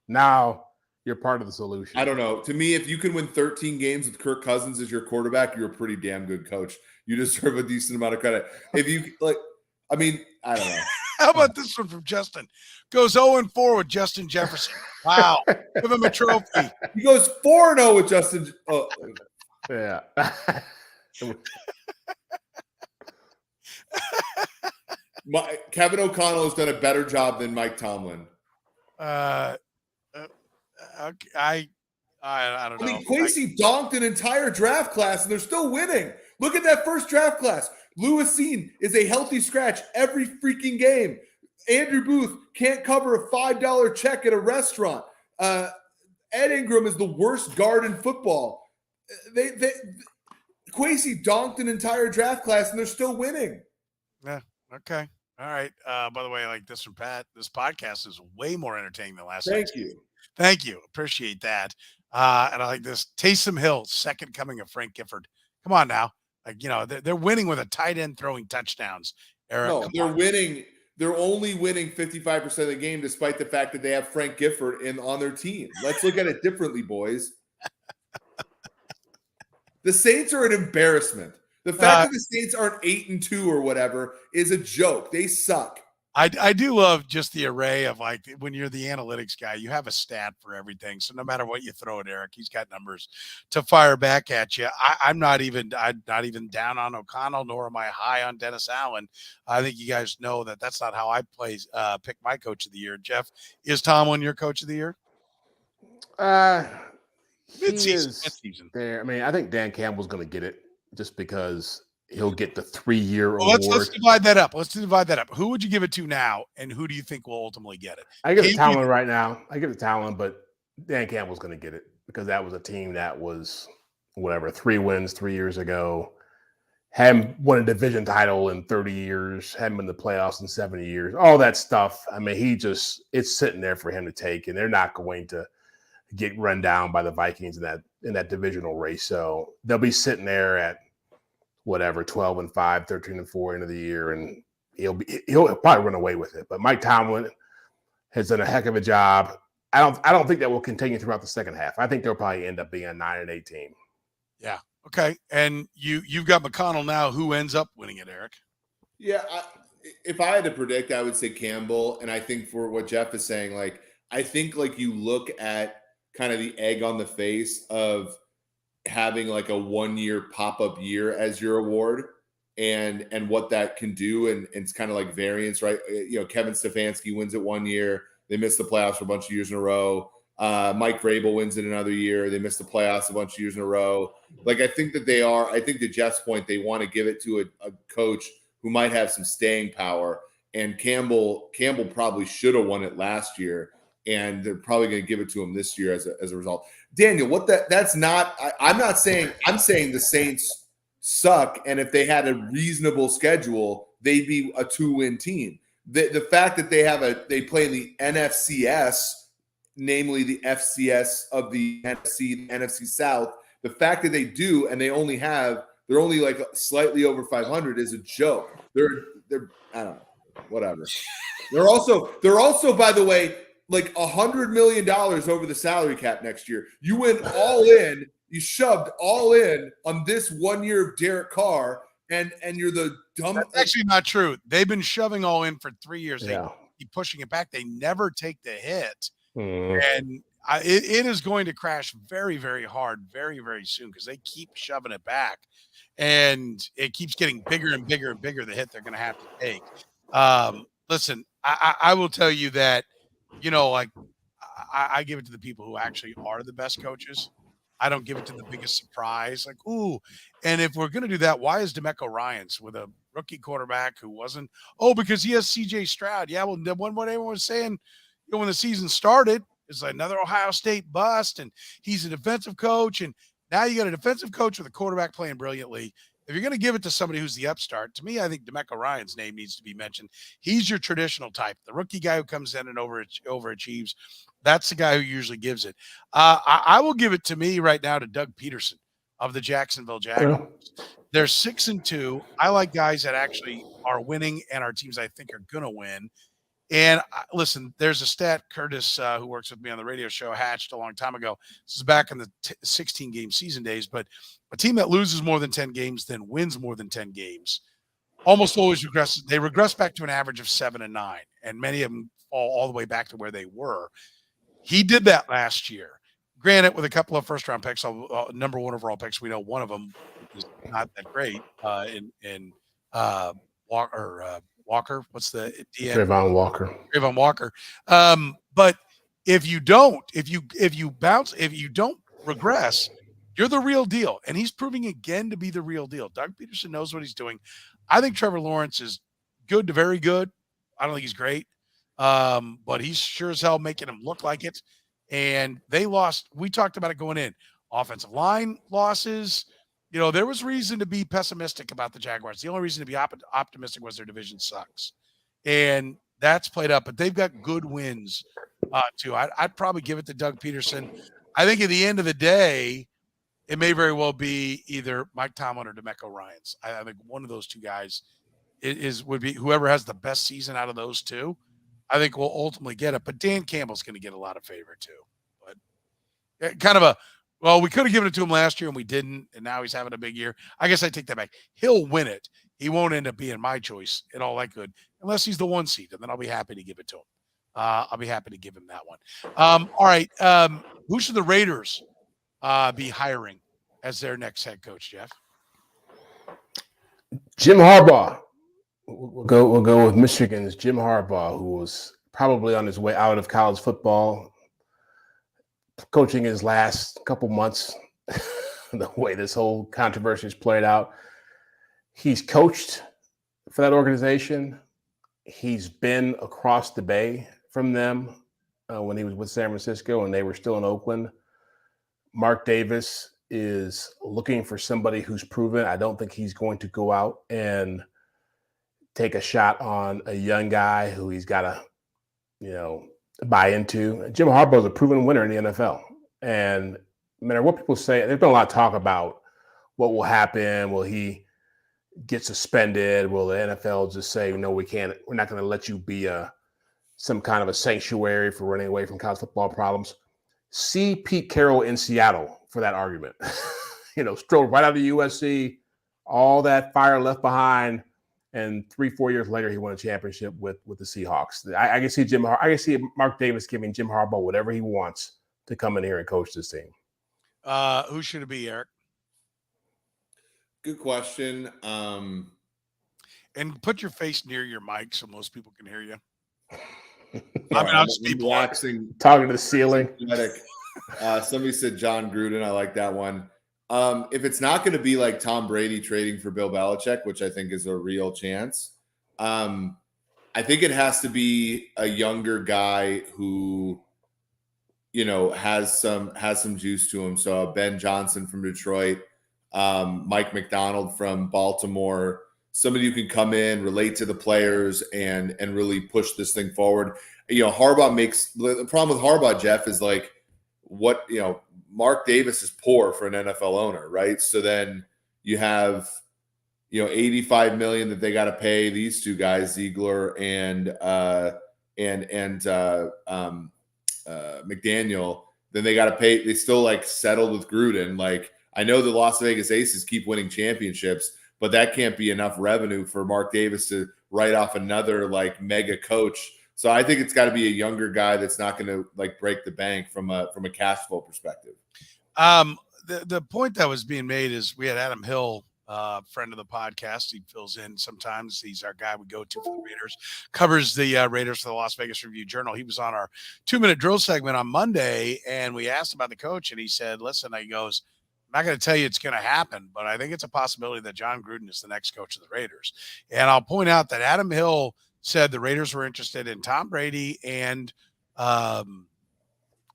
Now you're part of the solution. I don't know. To me, if you can win 13 games with Kirk Cousins as your quarterback, you're a pretty damn good coach. You deserve a decent amount of credit. If you I don't know. How about this one from Justin? Goes 0-4 with Justin Jefferson. Wow. Give him a trophy. He goes 4-0 with Justin. Oh. Yeah. Kevin O'Connell has done a better job than Mike Tomlin. I don't know. Kwesi donked an entire draft class, and they're still winning. Look at that first draft class. Lewis Cine is a healthy scratch every freaking game. Andrew Booth can't cover a $5 check at a restaurant. Ed Ingram is the worst guard in football. Kwesi donked an entire draft class, and they're still winning. Yeah. Okay. All right. By the way, I like this from Pat. This podcast is way more entertaining than last night. Thank you. Appreciate that. And I like this. Taysom Hill, second coming of Frank Gifford. Come on now. They're winning with a tight end throwing touchdowns. Eric, no, they're winning. They're only winning 55% of the game, despite the fact that they have Frank Gifford on their team. Let's look at it differently, boys. The Saints are an embarrassment. The fact that the Saints aren't 8-2 or whatever is a joke. They suck. I do love just the array of, like, when you're the analytics guy, you have a stat for everything. So no matter what you throw at Eric, he's got numbers to fire back at you. I'm not even down on O'Connell, nor am I high on Dennis Allen. I think you guys know that that's not how I pick my coach of the year. Jeff, is Tomlin your coach of the year? Midseason. There. I mean, I think Dan Campbell's going to get it just because he'll get the 3-year award. Let's divide that up. Who would you give it to now, and who do you think will ultimately get it? I give it to Tomlin right now. I give it to Tomlin, but Dan Campbell's going to get it because that was a team that was, 3 wins 3 years ago. Hadn't won a division title in 30 years. Hadn't been in the playoffs in 70 years. All that stuff. I mean, it's sitting there for him to take, and they're not going to get run down by the Vikings in that divisional race. So they'll be sitting there at 12-5, 13-4 end of the year, and he'll probably run away with it. But Mike Tomlin has done a heck of a job. I don't think that will continue throughout the second half. I think they'll probably end up being a 9-8 team. Yeah. Okay. And you've got McConnell now. Who ends up winning it, Eric? Yeah, if I had to predict, I would say Campbell. And I think for what Jeff is saying, like, I think like you look at kind of the egg on the face of having like a 1-year pop-up year as your award and what that can do. And it's kind of like variance, right? Kevin Stefanski wins it 1 year. They missed the playoffs for a bunch of years in a row. Mike Vrabel wins it another year. They missed the playoffs a bunch of years in a row. Like, I think to Jeff's point, they want to give it to a coach who might have some staying power. And Campbell probably should have won it last year. And they're probably going to give it to him this year as a result. Daniel, that's not – I'm saying the Saints suck, and if they had a reasonable schedule, they'd be a 2-win team. The fact that they play in the NFCS, namely the FCS of the NFC South, the fact that they do, and they're only like slightly over 500 is a joke. They're I don't know, whatever. They're also, by the way, like $100 million over the salary cap next year. You went all in. You shoved all in on this 1 year of Derek Carr, and you're the dumb. That's actually not true. They've been shoving all in for 3 years. Yeah. They keep pushing it back. They never take the hit. Mm. And it is going to crash very, very hard, very, very soon, because they keep shoving it back. And it keeps getting bigger and bigger and bigger, the hit they're going to have to take. Listen, I will tell you that, like I give it to the people who actually are the best coaches. I don't give it to the biggest surprise. Like, ooh. And if we're going to do that, why is DeMeco Ryans with a rookie quarterback who wasn't? Oh, because he has CJ Stroud. Yeah, well, what everyone was saying, when the season started, is another Ohio State bust, and he's a defensive coach. And now you got a defensive coach with a quarterback playing brilliantly. If you're going to give it to somebody who's the upstart, to me, I think DeMeco Ryans' name needs to be mentioned. He's your traditional type, the rookie guy who comes in and overachieves. That's the guy who usually gives it. I will give it to me right now to Doug Peterson of the Jacksonville Jaguars. Yeah. They're 6-2. I like guys that actually are winning and are teams I think are going to win. And listen, there's a stat Curtis, who works with me on the radio show, hatched a long time ago. This is back in the 16-game season days. But a team that loses more than 10 games then wins more than 10 games almost always regresses. They regress back to an average of 7 and 9, and many of them fall all the way back to where they were. He did that last year. Granted, with a couple of first-round picks, number one overall picks, we know one of them is not that great. Walker, what's the DN? Trayvon Walker. But if you don't regress, you're the real deal. And he's proving again to be the real deal. Doug Peterson knows what he's doing. I think Trevor Lawrence is good to very good. I don't think he's great. But he's sure as hell making him look like it. And they lost. We talked about it going in. Offensive line losses. There was reason to be pessimistic about the Jaguars. The only reason to be optimistic was their division sucks. And that's played up. But they've got good wins, too. I'd probably give it to Doug Peterson. I think at the end of the day, it may very well be either Mike Tomlin or DeMeco Ryans. I think one of those two guys would be whoever has the best season out of those two. I think will ultimately get it. But Dan Campbell's going to get a lot of favor, too. But kind of we could have given it to him last year and we didn't, and now he's having a big year. I guess I take that back. He'll win it. He won't end up being my choice and all that good, unless he's the 1 seed, and then I'll be happy to give it to him. I'll be happy to give him that one. All right. Who should the Raiders be hiring as their next head coach, Jeff? Jim Harbaugh. We'll go with Michigan's Jim Harbaugh, who was probably on his way out of college football, coaching his last couple months, the way this whole controversy has played out. He's coached for that organization. He's been across the bay from them when he was with San Francisco and they were still in Oakland. Mark Davis is looking for somebody who's proven. I don't think he's going to go out and take a shot on a young guy who he's got to, buy into. Jim Harbaugh is a proven winner in the NFL. And no matter what people say, there's been a lot of talk about what will happen. Will he get suspended? Will the NFL just say, no, we're not going to let you be some kind of a sanctuary for running away from college football problems? See Pete Carroll in Seattle for that argument. Strolled right out of USC, all that fire left behind, And 3-4 years later, he won a championship with the Seahawks. I can see I can see Mark Davis giving Jim Harbaugh whatever he wants to come in here and coach this team. Who should it be, Eric? Good question. And put your face near your mic so most people can hear you. I'm just be relaxing, talking to the ceiling. Somebody said John Gruden. I like that one. If it's not going to be like Tom Brady trading for Bill Belichick, which I think is a real chance, I think it has to be a younger guy who, has some juice to him. So Ben Johnson from Detroit, Mike McDonald from Baltimore, somebody who can come in, relate to the players, and really push this thing forward. Harbaugh makes the problem with Harbaugh, Jeff, is like Mark Davis is poor for an NFL owner, right? So then you have $85 million that they got to pay these two guys, Ziegler and McDaniel. Then they got to pay. They still settled with Gruden. Like, I know the Las Vegas Aces keep winning championships, but that can't be enough revenue for Mark Davis to write off another mega coach. So I think it's got to be a younger guy that's not going to break the bank from a cash flow perspective. The point that was being made is we had Adam Hill, friend of the podcast. He fills in sometimes. He's our guy we go to for the Raiders, covers the Raiders for the Las Vegas Review-Journal. He was on our 2-minute drill segment on Monday, and we asked about the coach, and he said, listen, he goes, I'm not going to tell you it's going to happen, but I think it's a possibility that John Gruden is the next coach of the Raiders. And I'll point out that Adam Hill said the Raiders were interested in Tom Brady and Rob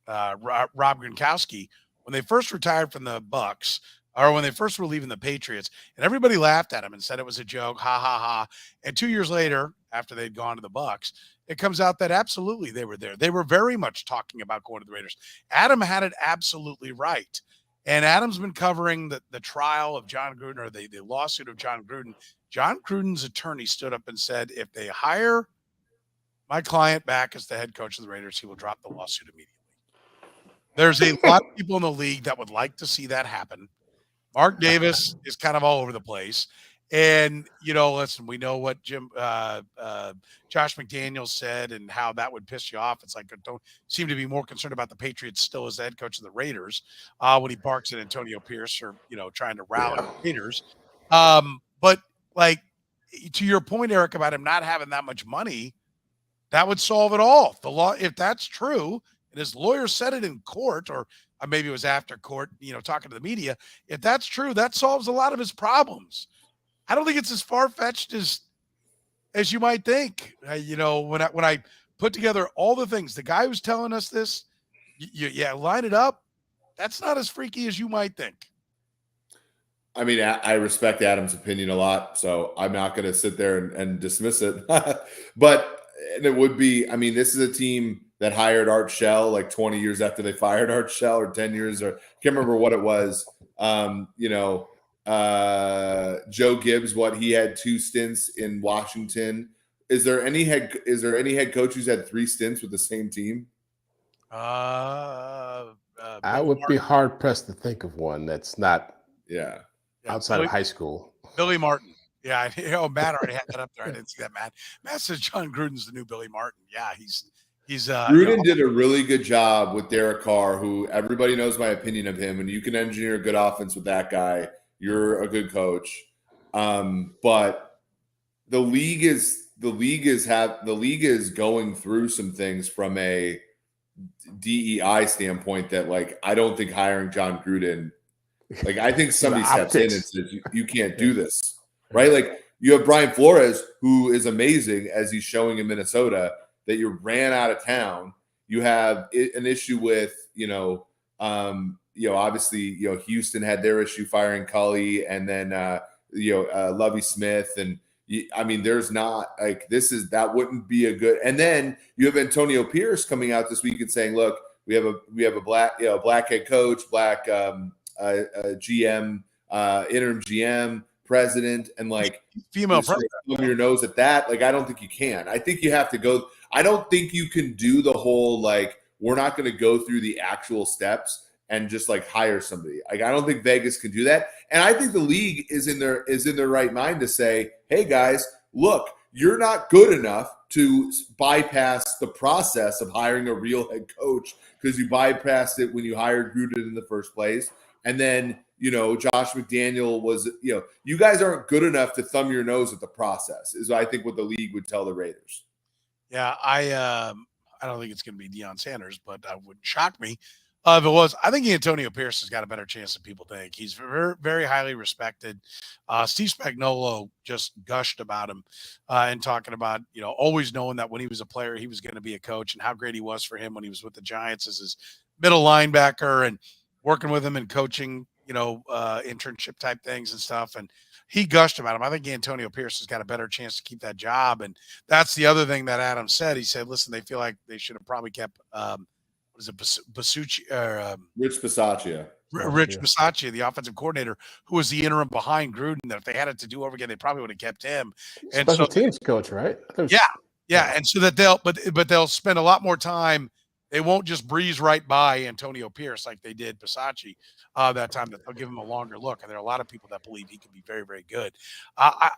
Gronkowski when they first retired from the Bucs, or when they first were leaving the Patriots, and everybody laughed at him and said it was a joke, ha ha ha. And 2 years later, after they'd gone to the Bucs, it comes out that absolutely they were there. They were very much talking about going to the Raiders. Adam had it absolutely right. And Adam's been covering the trial of John Gruden, or the lawsuit of John Gruden. John Gruden's attorney stood up and said, if they hire my client back as the head coach of the Raiders, he will drop the lawsuit immediately. There's a lot of people in the league that would like to see that happen. Mark Davis is kind of all over the place. And, listen, we know what Josh McDaniels said and how that would piss you off. It's like, I don't seem to be more concerned about the Patriots still as the head coach of the Raiders when he barks at Antonio Pierce or, trying to rally the Raiders. But to your point, Eric, about him not having that much money, that would solve it all. The law, if that's true, and his lawyer said it in court, or maybe it was after court, talking to the media. If that's true, that solves a lot of his problems. I don't think it's as far-fetched as you might think. When I put together all the things, the guy who's telling us this, line it up. That's not as freaky as you might think. I mean, I respect Adam's opinion a lot, so I'm not going to sit there and dismiss it. But it would be, I mean, this is a team that hired Art Shell 20 years after they fired Art Shell, or 10 years, or I can't remember what it was. Joe Gibbs, he had 2 stints in Washington. Is there any head coach who's had 3 stints with the same team? I would be hard pressed to think of one that's not outside of high school. Billy Martin. Yeah, Matt already had that up there. I didn't see that, Matt. Matt says John Gruden's the new Billy Martin. Yeah, he's Gruden did a really good job with Derek Carr, who everybody knows my opinion of him, and you can engineer a good offense with that guy. You're a good coach. But the league is going through some things from a DEI standpoint that I don't think hiring John Gruden, I think somebody steps in and says you can't do this, right? You have Brian Flores, who is amazing as he's showing in Minnesota, that you ran out of town. You have an issue with obviously Houston had their issue firing Cully, and then Lovie Smith, and there's not that wouldn't be a good. And then you have Antonio Pierce coming out this week and saying, look, we have a black head coach, black GM, interim GM, president, and female president. Thumb your nose at that. I don't think you can. I think you have to go. I don't think you can do the whole we're not going to go through the actual steps and just hire somebody. I don't think Vegas can do that. And I think the league is in their right mind to say, hey guys, look, you're not good enough to bypass the process of hiring a real head coach because you bypassed it when you hired Gruden in the first place. And then, Josh McDaniel was, you guys aren't good enough to thumb your nose at the process, is I think what the league would tell the Raiders. Yeah, I don't think it's going to be Deion Sanders, but that would shock me if it was. I think Antonio Pierce has got a better chance than people think. He's very, very highly respected. Steve Spagnuolo just gushed about him and talking about, always knowing that when he was a player, he was going to be a coach, and how great he was for him when he was with the Giants as his middle linebacker and working with him and coaching, internship type things and stuff. And he gushed about him. I think Antonio Pierce has got a better chance to keep that job. And that's the other thing that Adam said. He said, listen, they feel like they should have probably kept, Basucci or Rich Bisaccia. Rich Bisaccia, the offensive coordinator, who was the interim behind Gruden, that if they had it to do over again, they probably would have kept him. And special teams coach, right? Yeah. And so that they'll spend a lot more time. They won't just breeze right by Antonio Pierce like they did Bisaccia that time. That they'll give him a longer look. And there are a lot of people that believe he can be very, very good.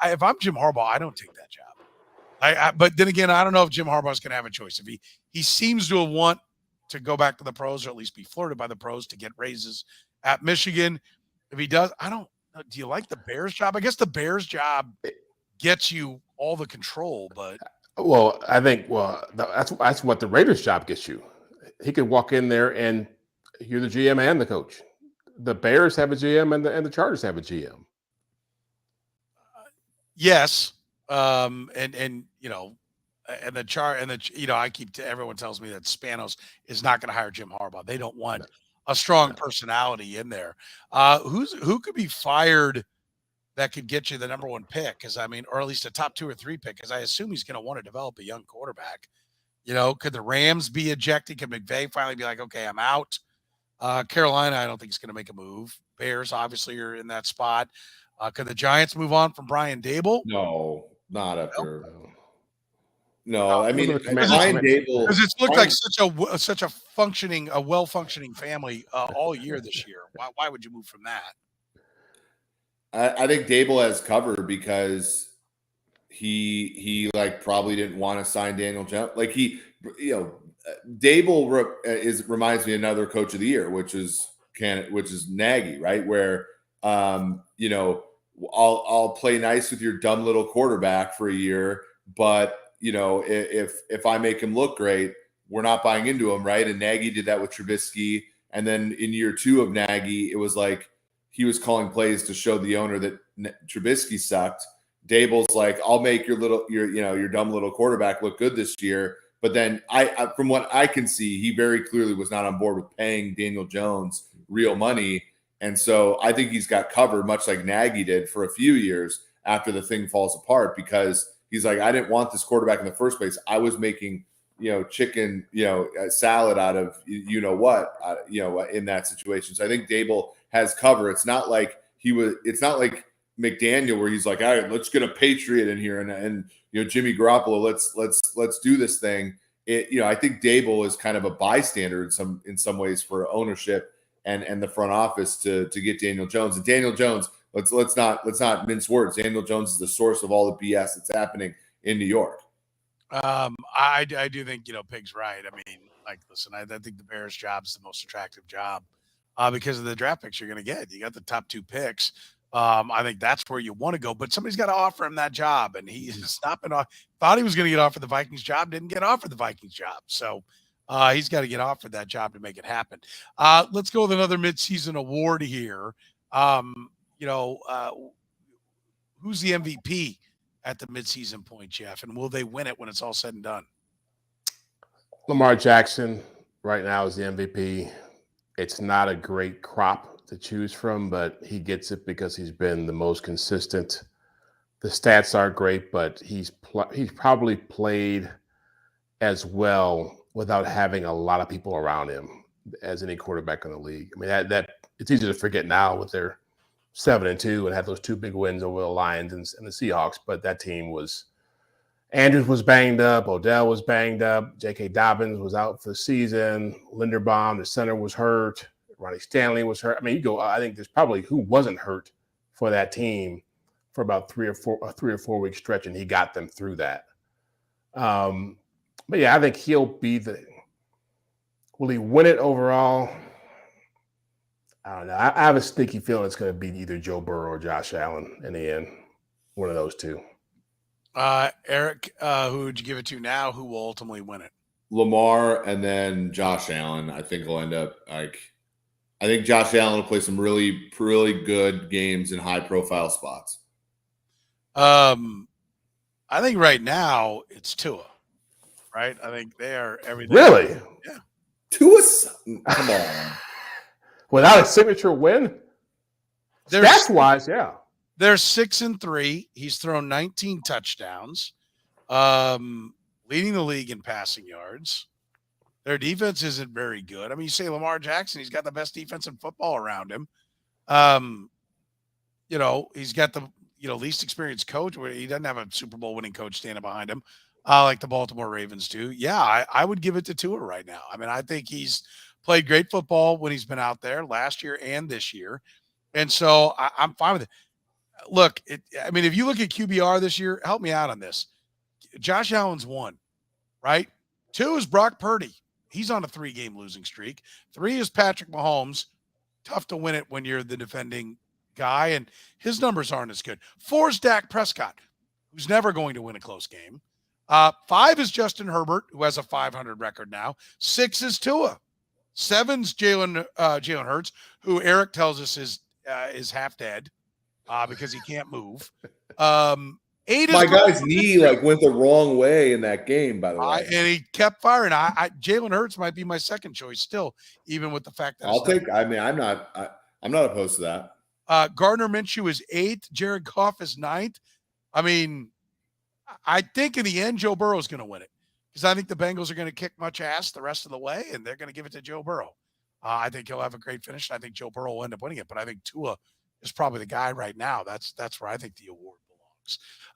If I'm Jim Harbaugh, I don't take that job. But then again, I don't know if Jim Harbaugh is going to have a choice. If he seems to want to go back to the pros, or at least be flirted by the pros to get raises at Michigan. If he does, I don't know. Do you like the Bears job? I guess the Bears job gets you all the control, but I think that's what the Raiders job gets you. He could walk in there and you're the GM and the coach. The Bears have a GM and the Chargers have a GM. Yes. Everyone tells me that Spanos is not going to hire Jim Harbaugh. They don't want a strong personality in there. Who could be fired that could get you the number one pick? Or at least a top 2 or 3 pick, because I assume he's going to want to develop a young quarterback. Could the Rams be ejected? Could McVay finally be like, okay, I'm out? Carolina, I don't think he's going to make a move. Bears obviously are in that spot. Could the Giants move on from Brian Dable? No, not up there. No, Brian Dable, because it's looked like such a well-functioning family all year this year. Why would you move from that? I think Dable has cover because he like probably didn't want to sign Daniel Jones. Like Dable reminds me of another coach of the year, which is Nagy, right? Where I'll play nice with your dumb little quarterback for a year, but if I make him look great, we're not buying into him, right? And Nagy did that with Trubisky. And then in year 2 of Nagy, it was like he was calling plays to show the owner that Trubisky sucked. Dable's like, I'll make your dumb little quarterback look good this year. But then I from what I can see, he very clearly was not on board with paying Daniel Jones real money. And so I think he's got covered, much like Nagy did for a few years after the thing falls apart, because he's like, I didn't want this quarterback in the first place. I was making, chicken, salad out of, in that situation. So I think Dable has cover. It's not like McDaniel where he's like, all right, let's get a Patriot in here and Jimmy Garoppolo, let's do this thing. I think Dable is kind of a bystander in some ways for ownership and the front office to get Daniel Jones. And Daniel Jones, let's not mince words. Daniel Jones is the source of all the BS that's happening in New York. I do think Pig's right. Listen, I think the Bears job is the most attractive job because of the draft picks you're going to get. You got the top 2 picks. I think that's where you want to go, but somebody's got to offer him that job, and he's not been off. Thought he was going to get offered the Vikings job, didn't get offered the Vikings job, so he's got to get offered that job to make it happen. Let's go with another midseason award here. Who's the MVP at the midseason point, Jeff, and will they win it when it's all said and done? Lamar Jackson right now is the MVP. It's not a great crop to choose from, but he gets it because he's been the most consistent. The stats aren't great, but he's probably played as well without having a lot of people around him as any quarterback in the league. That it's easy to forget now with their 7-2 and had those 2 big wins over the Lions and the Seahawks, but that team Andrews was banged up, Odell was banged up, J.K. Dobbins was out for the season, Linderbaum, the center, was hurt, Ronnie Stanley was hurt. I think there's probably who wasn't hurt for that team for about 3 or 4 week stretch, and he got them through that. But yeah, I think he'll be will he win it overall? I don't know. I have a sneaky feeling it's going to be either Joe Burrow or Josh Allen in the end. One of those two. Eric, who would you give it to now? Who will ultimately win it? Lamar and then Josh Allen. I think will end up I think Josh Allen will play some really, really good games in high profile spots. I think right now it's Tua. Right? I think they are everything. Really? Yeah. Tua, come on. Without a signature win? Stats wise, yeah. They're 6-3. He's thrown 19 touchdowns, leading the league in passing yards. Their defense isn't very good. I mean, you say Lamar Jackson, he's got the best defense in football around him. He's got the least experienced coach. He doesn't have a Super Bowl winning coach standing behind him, like the Baltimore Ravens do. Yeah, I would give it to Tua right now. I mean, I think he's played great football when he's been out there last year and this year. And so I'm fine with it. Look, if you look at QBR this year, help me out on this. Josh Allen's 1, right? 2 is Brock Purdy. He's on a 3-game losing streak. 3 is Patrick Mahomes. Tough to win it when you're the defending guy, and his numbers aren't as good. 4 is Dak Prescott, who's never going to win a close game. 5 is Justin Herbert, who has a 500 record now. 6 is Tua. 7's Jalen Hurts, who Eric tells us is half dead because he can't move. 8 is my guy's knee went the wrong way in that game, by the way. And he kept firing. Jalen Hurts might be my second choice still, even with the fact that I'm not opposed to that. Gardner Minshew is 8th. Jared Goff is 9th. I mean, I think in the end, Joe Burrow is going to win it because I think the Bengals are going to kick much ass the rest of the way, and they're going to give it to Joe Burrow. I think he'll have a great finish, and I think Joe Burrow will end up winning it. But I think Tua is probably the guy right now. That's where I think the award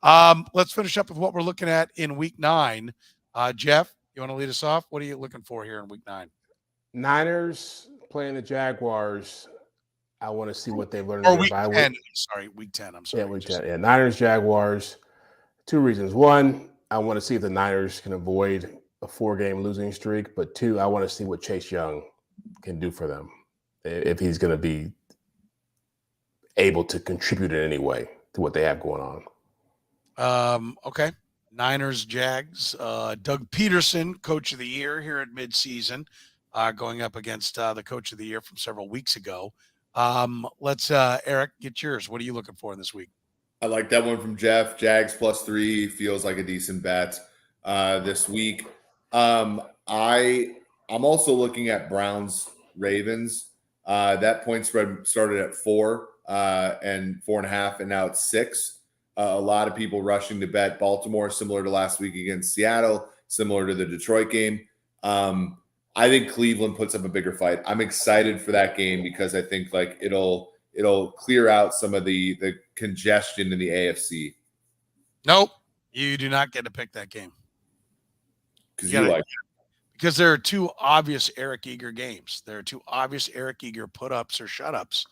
belongs. Let's finish up with what we're looking at in Week 9. Jeff, you want to lead us off? What are you looking for here in Week 9? Niners playing the Jaguars. I want to see what they've learned. Or Week 10. Week 10. I'm sorry. Yeah, Week 10. Yeah, Niners, Jaguars. 2 reasons. 1, I want to see if the Niners can avoid a 4-game losing streak. But 2, I want to see what Chase Young can do for them, if he's going to be able to contribute in any way to what they have going on. Okay. Niners, Jags. Doug Peterson, Coach of the Year here at midseason, going up against the Coach of the Year from several weeks ago. Let's Eric, get yours. What are you looking for in this week? I like that one from Jeff. Jags +3 feels like a decent bet this week. I'm also looking at Browns Ravens. That point spread started at 4 and 4.5, and now it's 6. A lot of people rushing to bet Baltimore, similar to last week against Seattle, similar to the Detroit game. I think Cleveland puts up a bigger fight. I'm excited for that game because I think it'll clear out some of the congestion in the AFC. Nope, you do not get to pick that game because there are 2 obvious Eric Eager games. There are 2 obvious Eric Eager put-ups or shut-ups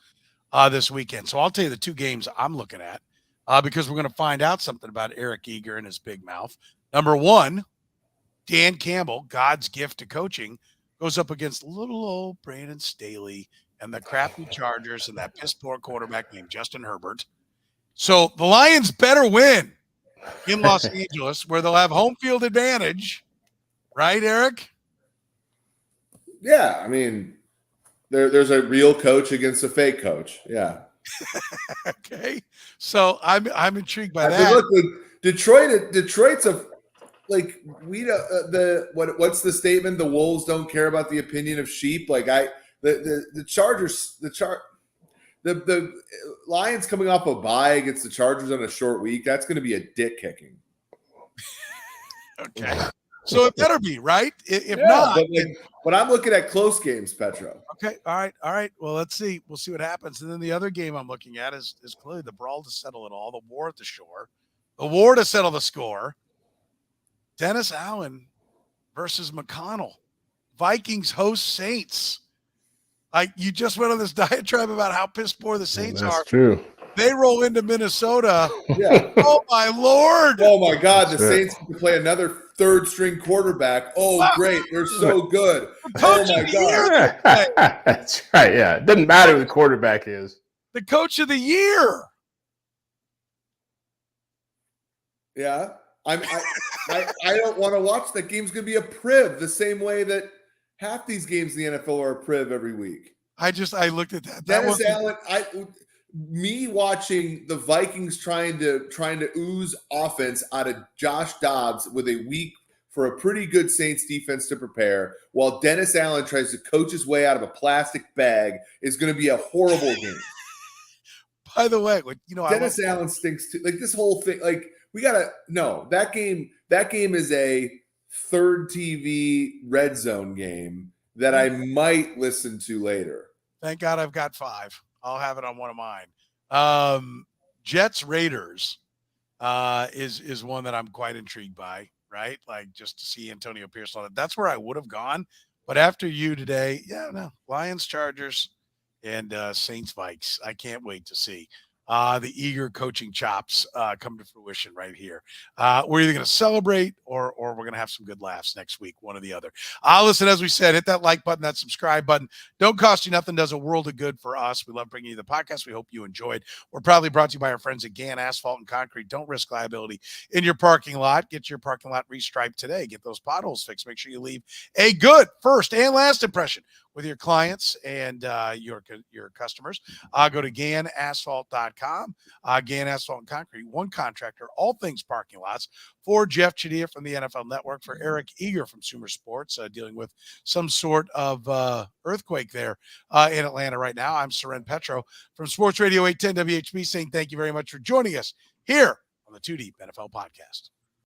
this weekend. So I'll tell you the 2 games I'm looking at because we're going to find out something about Eric Eager and his big mouth. Number 1, Dan Campbell, God's gift to coaching, goes up against little old Brandon Staley and the crappy Chargers and that piss-poor quarterback named Justin Herbert. So the Lions better win in Los Angeles where they'll have home field advantage. Right, Eric? Yeah, I mean, there's a real coach against a fake coach. Yeah. Okay. So I'm intrigued by that. Look, Detroit's a we what's the statement? The wolves don't care about the opinion of sheep. The Chargers, the Lions coming off a bye against the Chargers on a short week. That's going to be a dick kicking. Okay. So it better be, right? If not. But I'm looking at close games, Petro. Okay. All right. Well, let's see. We'll see what happens. And then the other game I'm looking at is clearly the brawl to settle it all, the war at the shore, the war to settle the score. Dennis Allen versus McConnell. Vikings host Saints. You just went on this diatribe about how piss poor the Saints are. That's true. they roll into Minnesota. Yeah. Oh my Lord! Oh my God, the That's Saints can play another third-string quarterback. Oh, great, they're so good. Oh Coach my of the God. year, That's right. Yeah, it doesn't matter who the quarterback is. the coach of the year. Yeah, I don't want to watch that. Game's going to be a priv, the same way that half these games in the NFL are a priv every week. I looked at that. Dennis Allen, me watching the Vikings trying to ooze offense out of Josh Dobbs with a week for a pretty good Saints defense to prepare, while Dennis Allen tries to coach his way out of a plastic bag, is going to be a horrible game. By the way, Dennis Allen stinks too. Like this whole thing, like we gotta no that game. That game is a third TV red zone game that I might listen to later. Thank God I've got 5. I'll have it on one of mine. Jets Raiders is one that I'm quite intrigued by, right? Like just to see Antonio Pierce on it. That's where I would have gone. But after you today, Lions Chargers and Saints Vikes. I can't wait to see the eager coaching chops come to fruition right here. We're either going to celebrate or we're going to have some good laughs next week, one or the other. Listen, as we said, hit that like button, that subscribe button. Don't cost you nothing, does a world of good for us. We love bringing you the podcast. We hope you enjoyed. We're proudly brought to you by our friends at Gann Asphalt and Concrete. Don't risk liability in your parking lot. Get your parking lot restriped today. Get those potholes fixed. Make sure you leave a good first and last impression with your clients and your customers. Go to GannAsphalt.com. Gann Asphalt and Concrete, one contractor, all things parking lots. For Jeff Chadiha from the NFL Network, for Eric Eager from Sumer Sports, dealing with some sort of earthquake there in Atlanta right now. I'm Soren Petro from Sports Radio 810 WHB saying thank you very much for joining us here on the 2 Deep NFL Podcast.